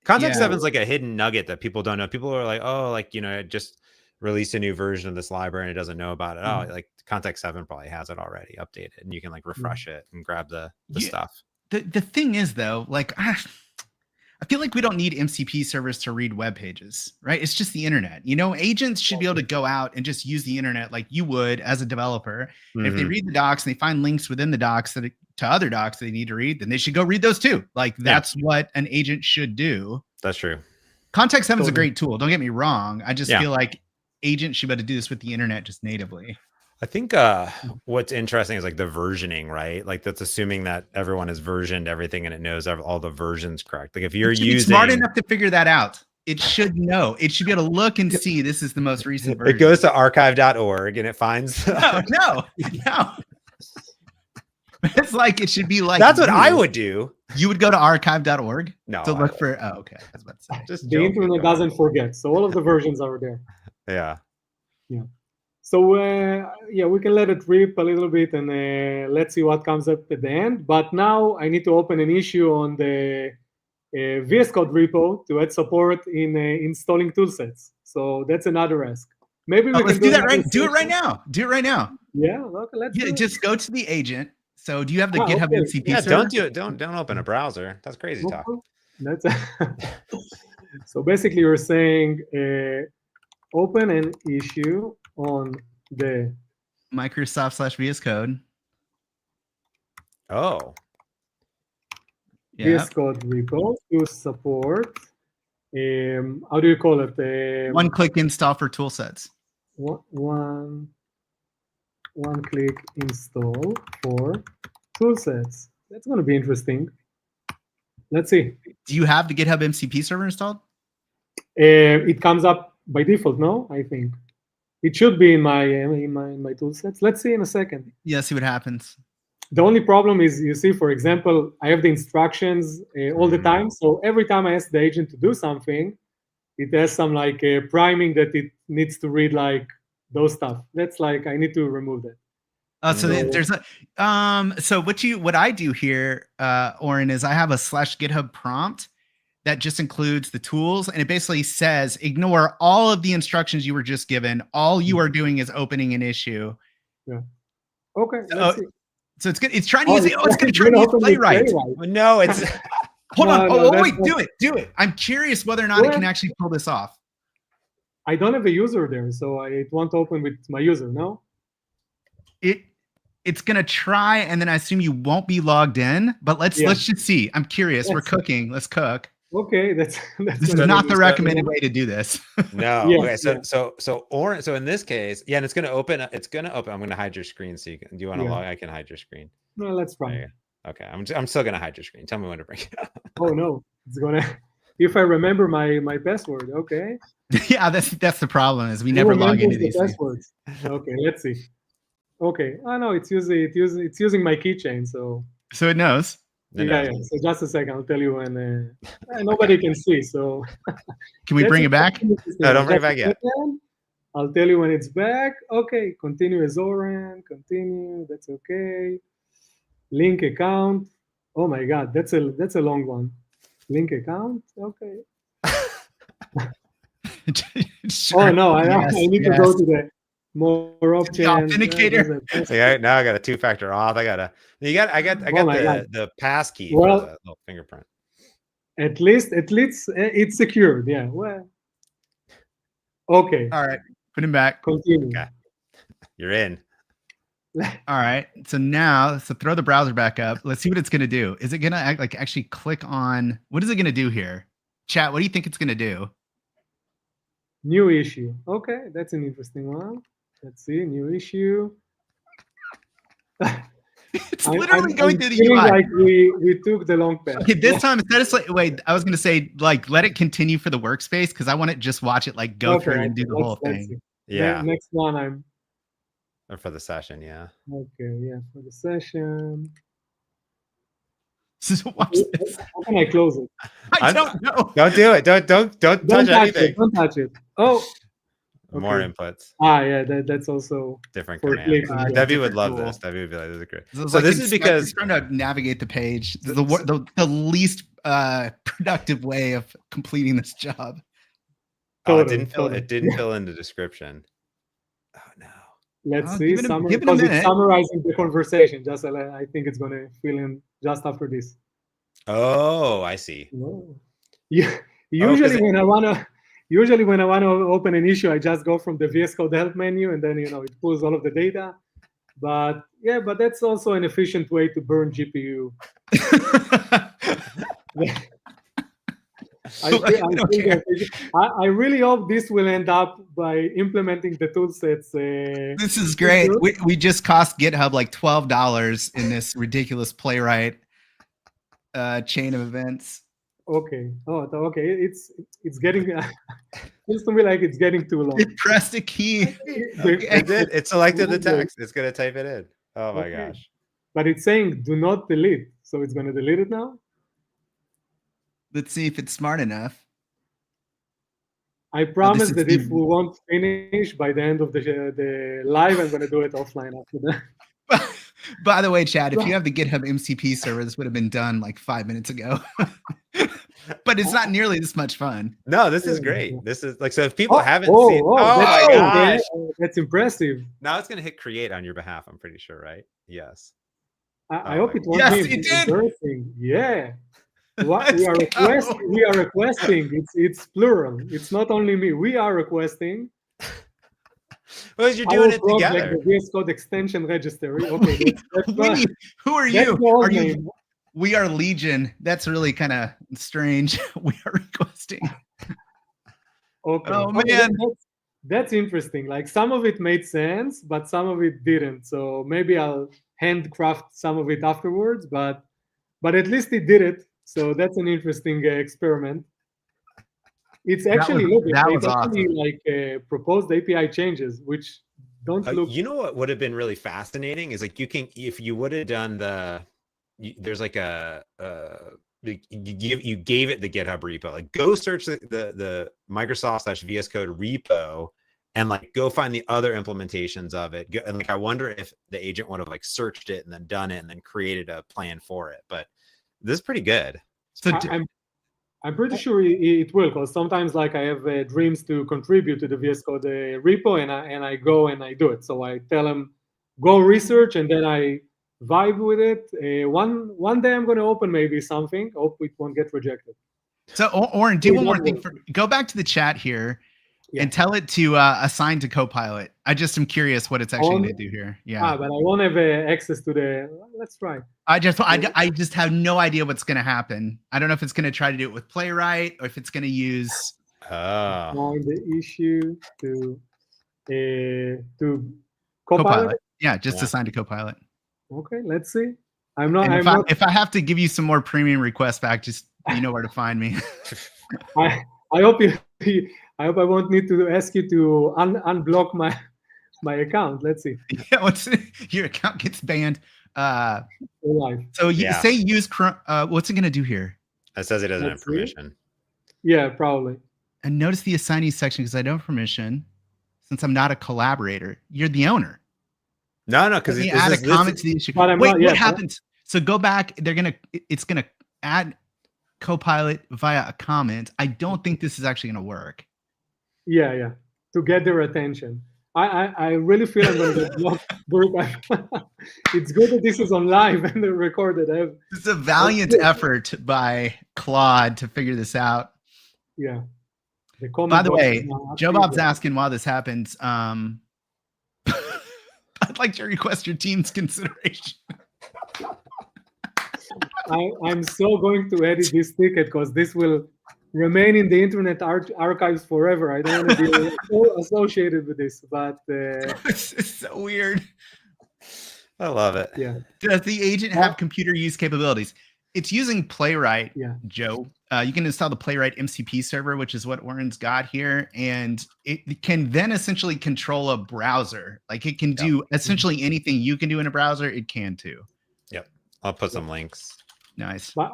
Context 7 is like a hidden nugget that people don't know. People are like, oh, like, it just released a new version of this library and it doesn't know about it. Oh, like Context 7 probably has it already updated, and you can like refresh it and grab the stuff. The thing is, though, like I feel like we don't need MCP servers to read web pages, right? It's just the internet. Agents should be able to go out and just use the internet like you would as a developer. And if they read the docs and they find links within the docs to other docs they need to read, then they should go read those too. Like that's what an agent should do. That's true. Context 7 is a great tool. Don't get me wrong. I just feel like agents should be able to do this with the internet just natively. I think what's interesting is like the versioning, right? Like that's assuming that everyone has versioned everything and it knows all the versions correct. Like if you're using smart enough to figure that out, it should know. It should be able to look and see this is the most recent version. It goes to archive.org and it finds. No. It's like it should be like that's what I would do. You would go to archive.org to look for. Oh, okay. I was about to say. Just the internet doesn't forget, so all of the versions are there. Yeah. So we can let it rip a little bit and let's see what comes up at the end. But now I need to open an issue on the VS Code repo to add support in installing toolsets. So that's another ask. Maybe we can do that right. Do it right now. Yeah, okay, let's do it. Just go to the agent. So do you have the GitHub okay. MCP Yeah, server? don't do it. Don't open a browser. That's crazy talk. Okay. That's so basically you're saying open an issue on the Microsoft/VS Code. Oh, Yeah. VS Code repo to support. How do you call it? One-click install for toolsets. One click install for toolsets. That's going to be interesting. Let's see. Do you have the GitHub MCP server installed? It comes up by default, no? I think it should be in my toolsets. Let's see in a second. Yeah, see what happens. The only problem is, you see, for example, I have the instructions all the time. So every time I ask the agent to do something, it has some like priming that it needs to read like those stuff. That's like, I need to remove that. So there's a so what I do here, Oren, is I have a /GitHub prompt that just includes the tools, and it basically says ignore all of the instructions you were just given. All you are doing is opening an issue. Yeah. Okay. Let's see. So it's good. It's trying to use it. Oh, it's going to try to use Playwright. No, it's hold on. No, Wait, do it. I'm curious whether or not it can actually pull this off. I don't have a user there, so it won't open with my user. No. It's gonna try, and then I assume you won't be logged in. But let's just see. I'm curious. We're cooking. Let's cook. Okay, this is not the recommended way to do this. No. Yes, okay. So Oren. So in this case, yeah, and it's gonna open. It's gonna open. I'm gonna hide your screen. So you can. Do you want to log? I can hide your screen. No, let's try. Okay. I'm still gonna hide your screen. Tell me when to bring it up. Oh no, it's gonna. If I remember my password, okay. Yeah, that's the problem. Is we never log into these passwords. Okay, let's see. Okay. Oh no, it's using my keychain. So it knows. Yeah. So just a second, I'll tell you when. Nobody can see. So can we bring it back? No, don't bring it back yet. I'll tell you when it's back. Okay. Continue as Oren. Continue. That's okay. Link account. Oh my God, that's a long one. Link account. Okay. Sure. Oh no, I need to go to the more options. Authenticator. Now I got a two-factor auth. I got the pass key for the little fingerprint. At least it's secured. Yeah. Well. Okay. All right. Put him back. Continue. Okay. You're in. All right. So now, throw the browser back up. Let's see what it's going to do. Is it going to actually click on? What is it going to do here? Chat. What do you think it's going to do? New issue. Okay, that's an interesting one. Let's see, new issue. It's literally going through the UI. Like we took the long path. Okay, this time instead of wait, I was going to say let it continue for the workspace because I want to just watch it go through and do the whole thing. Yeah. Next one Or for the session, yeah. Okay, yeah, for the session. So watch this. How can I close it? I don't know. Don't do it. Don't touch anything. Don't touch it. Oh. Okay. More inputs. Yeah, that's also different commands. Debbie would love this. Debbie would be like, "This is great." So this is because trying to navigate the page. The least productive way of completing this job. It didn't fill in the description. Oh no. Let's see. Because it's summarizing the conversation. Just I think it's going to fill in just after this. Oh, I see. Oh. Yeah. Usually when I want to open an issue, I just go from the VS Code help menu and then it pulls all of the data. But that's also an efficient way to burn GPU. I really hope this will end up by implementing the tool sets. This is great. We just cost GitHub $12 in this ridiculous Playwright chain of events. Okay. Oh, okay. It's getting. Feels to me like it's getting too long. It pressed a key. It selected the text. It's gonna type it in. Oh my gosh. But it's saying do not delete. So it's gonna delete it now. Let's see if it's smart enough. I promise that if we won't finish by the end of the live, I'm gonna do it offline after that. By the way, Chad, if you have the GitHub MCP server, this would have been done 5 minutes ago. but it's not nearly this much fun. No, this is great. This is like, so if people haven't seen, oh that's, my gosh, that's impressive. now it's gonna hit create on your behalf. I'm pretty sure, right? Yes. I hope it won't yes, be it did. embarrassing. Yeah. What we are requesting. It's plural. It's not only me. We are requesting. Well, you're doing it together. The VS Code extension registry. Okay. Who are you? We are Legion. That's really kind of strange. We are requesting. Okay. Oh man, that's interesting. Like some of it made sense, but some of it didn't. So maybe I'll handcraft some of it afterwards. But at least it did it. So that's an interesting experiment. It's actually awesome. Like proposed API changes, which don't look. You know what would have been really fascinating is like if you would have done there's like you gave it the GitHub repo, like go search the Microsoft /VS Code repo and like go find the other implementations of it. And like I wonder if the agent would have like searched it and then done it and then created a plan for it. But this is pretty good. So I'm pretty sure it will, because sometimes like I have dreams to contribute to the VS Code repo, and I go and I do it. So I tell them go research, and then I vibe with it. One day I'm going to open maybe something. Hope it won't get rejected. So Oren, do one more thing. Go back to the chat here. Yeah. And tell it to assign to Copilot. I just am curious what it's actually going to do here. Yeah, but I won't have access to the. Let's try. I just have no idea what's going to happen. I don't know if it's going to try to do it with Playwright or if it's going to use. Find the issue to Copilot. Yeah, just assign to Copilot. Okay, let's see. I'm not. If I have to give you some more premium requests back, just you know where to find me. I hope you. I hope I won't need to ask you to unblock my account. Let's see. Yeah, your account gets banned. So you say use Chrome. What's it going to do here? It says it doesn't have permission. Yeah, probably. And notice the assignees section because I don't have permission. Since I'm not a collaborator, you're the owner. No, because you add a comment to the issue. Wait, what happens? So go back. It's gonna add Copilot via a comment. I don't think this is actually gonna work. Yeah. To get their attention. I really feel I'm going to get blocked. It's good that this is on live and recorded. It's a valiant effort by Claude to figure this out. Yeah. By the way, Joe Bob's asking while this happens. I'd like to request your team's consideration. I'm so going to edit this ticket because this will remain in the internet archives forever. I don't want to be so associated with this, but it's so weird. I love it. Yeah. Does the agent have computer use capabilities? It's using Playwright, Joe. You can install the Playwright MCP server, which is what Oren's got here, and it can then essentially control a browser. Like it can do essentially anything you can do in a browser, it can too. Yep. I'll put some links. Nice. But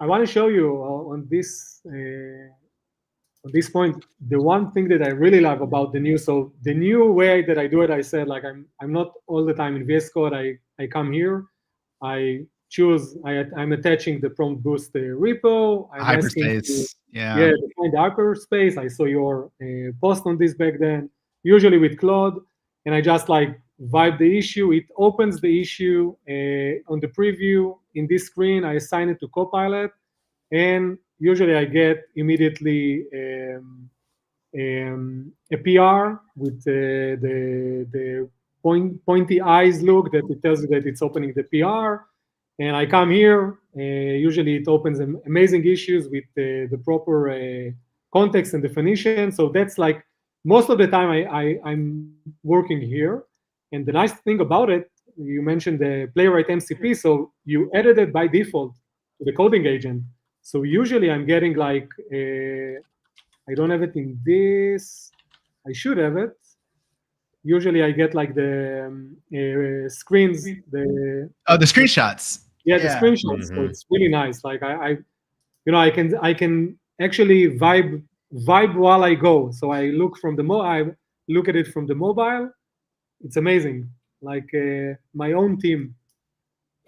I want to show you on this point, the one thing that I really love about the new way that I do it, I said, like, I'm not all the time in VS Code. I come here, I choose, I'm attaching the PromptBoost repo. I'm hyperspace. To find the hyperspace. I saw your post on this back then, usually with Claude, and I just like vibe the issue. It opens the issue on the preview. In this screen, I assign it to Copilot, and usually I get immediately a PR with the pointy eyes look that it tells you that it's opening the PR. And I come here, usually it opens amazing issues with the proper context and definition. So that's like most of the time I'm working here. And the nice thing about it, you mentioned the Playwright MCP, so you edit it by default to the coding agent. So usually I'm getting like, I don't have it in this, I should have it. Usually I get like the screens, the screenshots. Yeah, the screenshots. So it's really nice. Like I can actually vibe while I go. So I look I look at it from the mobile. It's amazing. Like my own team.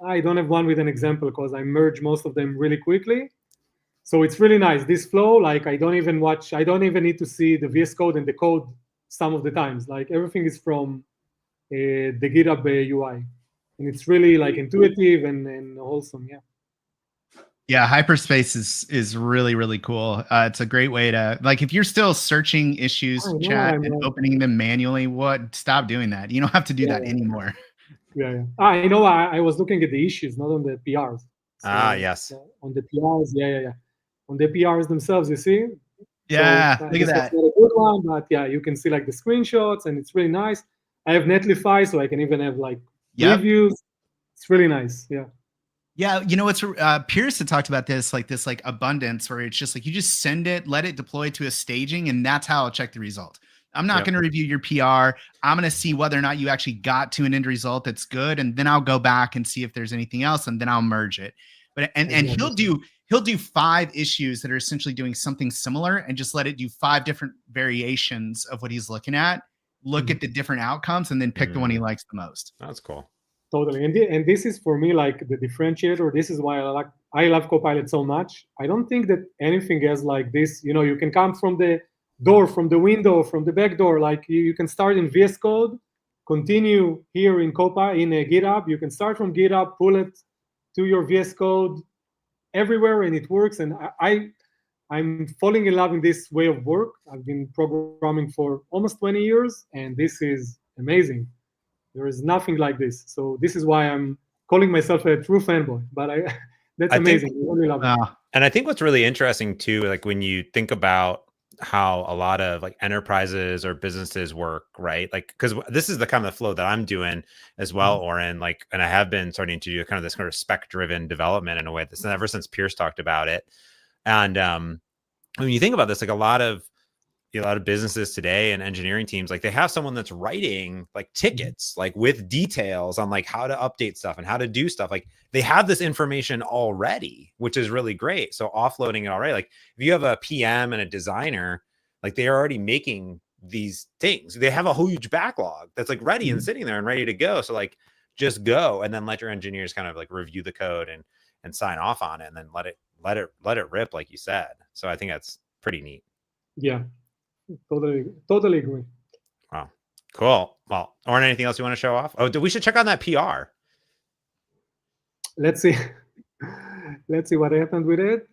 I don't have one with an example because I merge most of them really quickly. So it's really nice. This flow, like I don't even need to see the VS Code and the code some of the times. Like everything is from the GitHub UI. And it's really like intuitive and wholesome. Yeah. Yeah, hyperspace is really, really cool. It's a great way to, like, if you're still searching issues, chat, and opening them manually, stop doing that. You don't have to do that anymore. Yeah. I know. I was looking at the issues, not on the PRs. So, yes. On the PRs, yeah. On the PRs themselves, you see. Yeah, so, look at that. Not a good one, but yeah, you can see like the screenshots, and it's really nice. I have Netlify, so I can even have like reviews. It's really nice. Yeah. Yeah, you know what's Pierce had talked about this like abundance, where it's just like you just send it, let it deploy to a staging, and that's how I'll check the result. I'm not going to review your PR. I'm going to see whether or not you actually got to an end result that's good, and then I'll go back and see if there's anything else, and then I'll merge it. But and he'll do 5 issues that are essentially doing something similar, and just let it do 5 different variations of what he's looking at. Look at the different outcomes, and then pick the one he likes the most. That's cool. Totally. And this is for me like the differentiator. This is why I love Copilot so much. I don't think that anything else like this, you can come from the door, from the window, from the back door. Like you can start in VS Code, continue here in Copilot, in a GitHub. You can start from GitHub, pull it to your VS Code everywhere, and it works. And I'm falling in love in this way of work. I've been programming for almost 20 years, and this is amazing. There is nothing like this. So this is why I'm calling myself a true fanboy. But that's amazing. I really love it. And I think what's really interesting too, like when you think about how a lot of like enterprises or businesses work, right? Like, because this is the kind of flow that I'm doing as well, Oren. Like, and I have been starting to do kind of this kind of spec-driven development in a way that's ever since Pierce talked about it. And when you think about this, like a lot of businesses today and engineering teams, like they have someone that's writing like tickets, like with details on like how to update stuff and how to do stuff. Like they have this information already, which is really great. So offloading it already, like if you have a PM and a designer, like they are already making these things. They have a huge backlog that's like ready and sitting there and ready to go. So like just go and then let your engineers kind of like review the code and sign off on it, and then let it rip, like you said. So I think that's pretty neat. Yeah. Totally agree. Wow. Cool. Well, Oren, anything else you want to show off? Oh, we should check on that PR. Let's see. Let's see what happened with it.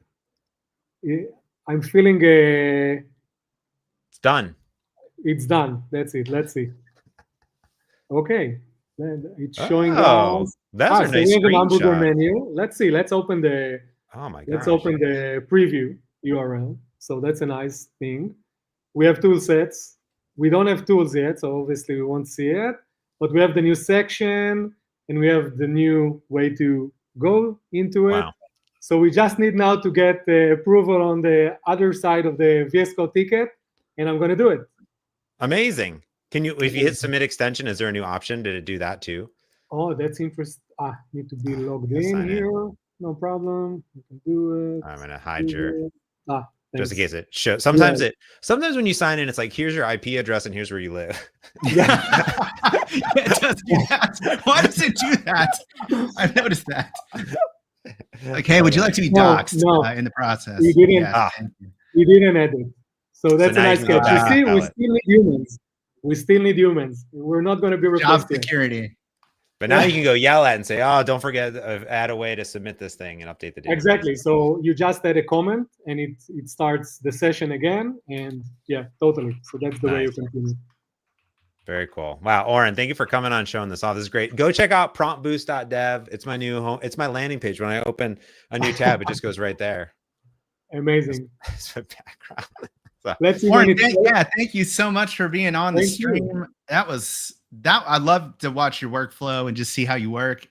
I'm feeling it's done. It's done. That's it. Let's see. Okay. It's showing us. That's a nice we have an hamburger screenshot. menu. Let's see. Let's open the let's open the preview URL. So that's a nice thing. We have tool sets. We don't have tools yet, so obviously we won't see it. But we have the new section, and we have the new way to go into it. Wow. So we just need now to get the approval on the other side of the VS Code ticket, and I'm going to do it. Amazing. Can you, if you hit submit extension, is there a new option? Did it do that too? Oh, that's interesting. Need to be logged in here. No problem. You can do it. I'm going to hide your... Thanks. Just in case it shows. Sometimes when you sign in, it's like, here's your IP address and here's where you live. Yeah. It does do that. Why does it do that? I've noticed that. Like, hey, would you like to be doxxed in the process? You didn't. You didn't edit. So that's a nice catch. You see, we still need humans. We still need humans. We're not going to be replaced. Job security. But now you can go yell at and say, oh, don't forget, add a way to submit this thing and update the data. Exactly. So you just add a comment and it starts the session again. And yeah, totally. So that's the way you continue. Very cool. Wow. Oren, thank you for coming on, showing this off. This is great. Go check out PromptBoost.dev. It's my new home. It's my landing page. When I open a new tab, it just goes right there. Amazing. That's my background. So. Let's see. Oren, thank you so much for being on the stream. I love to watch your workflow and just see how you work.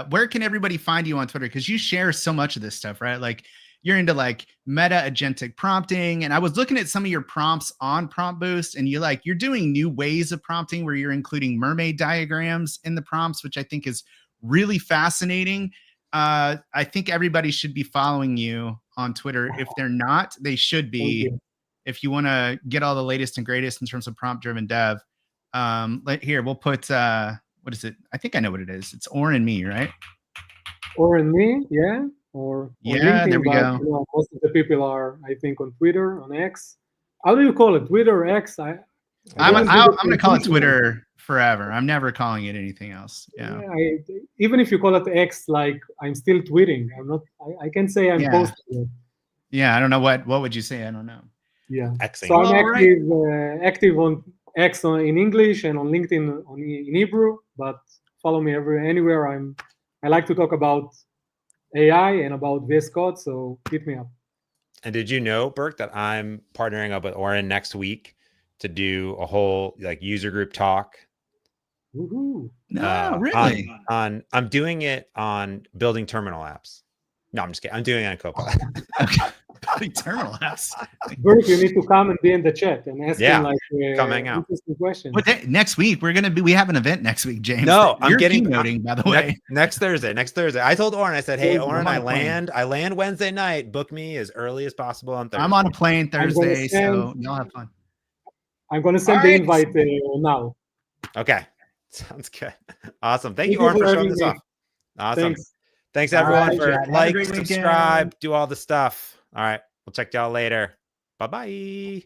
Where can everybody find you on Twitter? Because you share so much of this stuff, right? Like you're into like meta agentic prompting. And I was looking at some of your prompts on PromptBoost, and you're doing new ways of prompting where you're including mermaid diagrams in the prompts, which I think is really fascinating. I think everybody should be following you on Twitter. If they're not, they should be. If you want to get all the latest and greatest in terms of prompt-driven dev. Here, we'll put, what is it? I think I know what it is. It's Oren and me, right? Oren and me, yeah. or Yeah, LinkedIn, there we but go. you know, most of the people are, I think, on Twitter, on X. How do you call it? Twitter or X? I I'm wouldn't do going the to call it translation. Twitter forever. I'm never calling it anything else. Yeah. Yeah, even if you call it X, like I'm still tweeting. I'm not. I can't say I'm Yeah. posting it. Yeah. I don't know what would you say? I don't know. Yeah. Xing. So I'm Well, right. active on X in English and on LinkedIn in Hebrew. But follow me anywhere. I like to talk about AI and about VS Code. So hit me up. And did you know, Burke, that I'm partnering up with Oren next week to do a whole like user group talk? Woohoo! No, really. I'm doing it on building terminal apps. No, I'm just kidding. I'm doing it on Copilot. Okay. Big terminal apps. Burke, you need to come and be in the chat and ask Yeah, him like come hang out. interesting questions. What next week we have an event next week, James. No, You're keynoting, by the way. Next Thursday. I told Oren, I said, hey, I'm Oren, on a plane. I land Wednesday night. Book me as early as possible on Thursday. I'm on a plane Thursday, send- so y'all have fun. I'm going to send All the right. invite now. Okay. Sounds good. Awesome. Thank Thank you, you Oren, for for showing having this me. off. Awesome. Thanks. Everyone, right, for Chad. Have a like, great weekend. subscribe, do all the stuff. All right. We'll check y'all later. Bye-bye.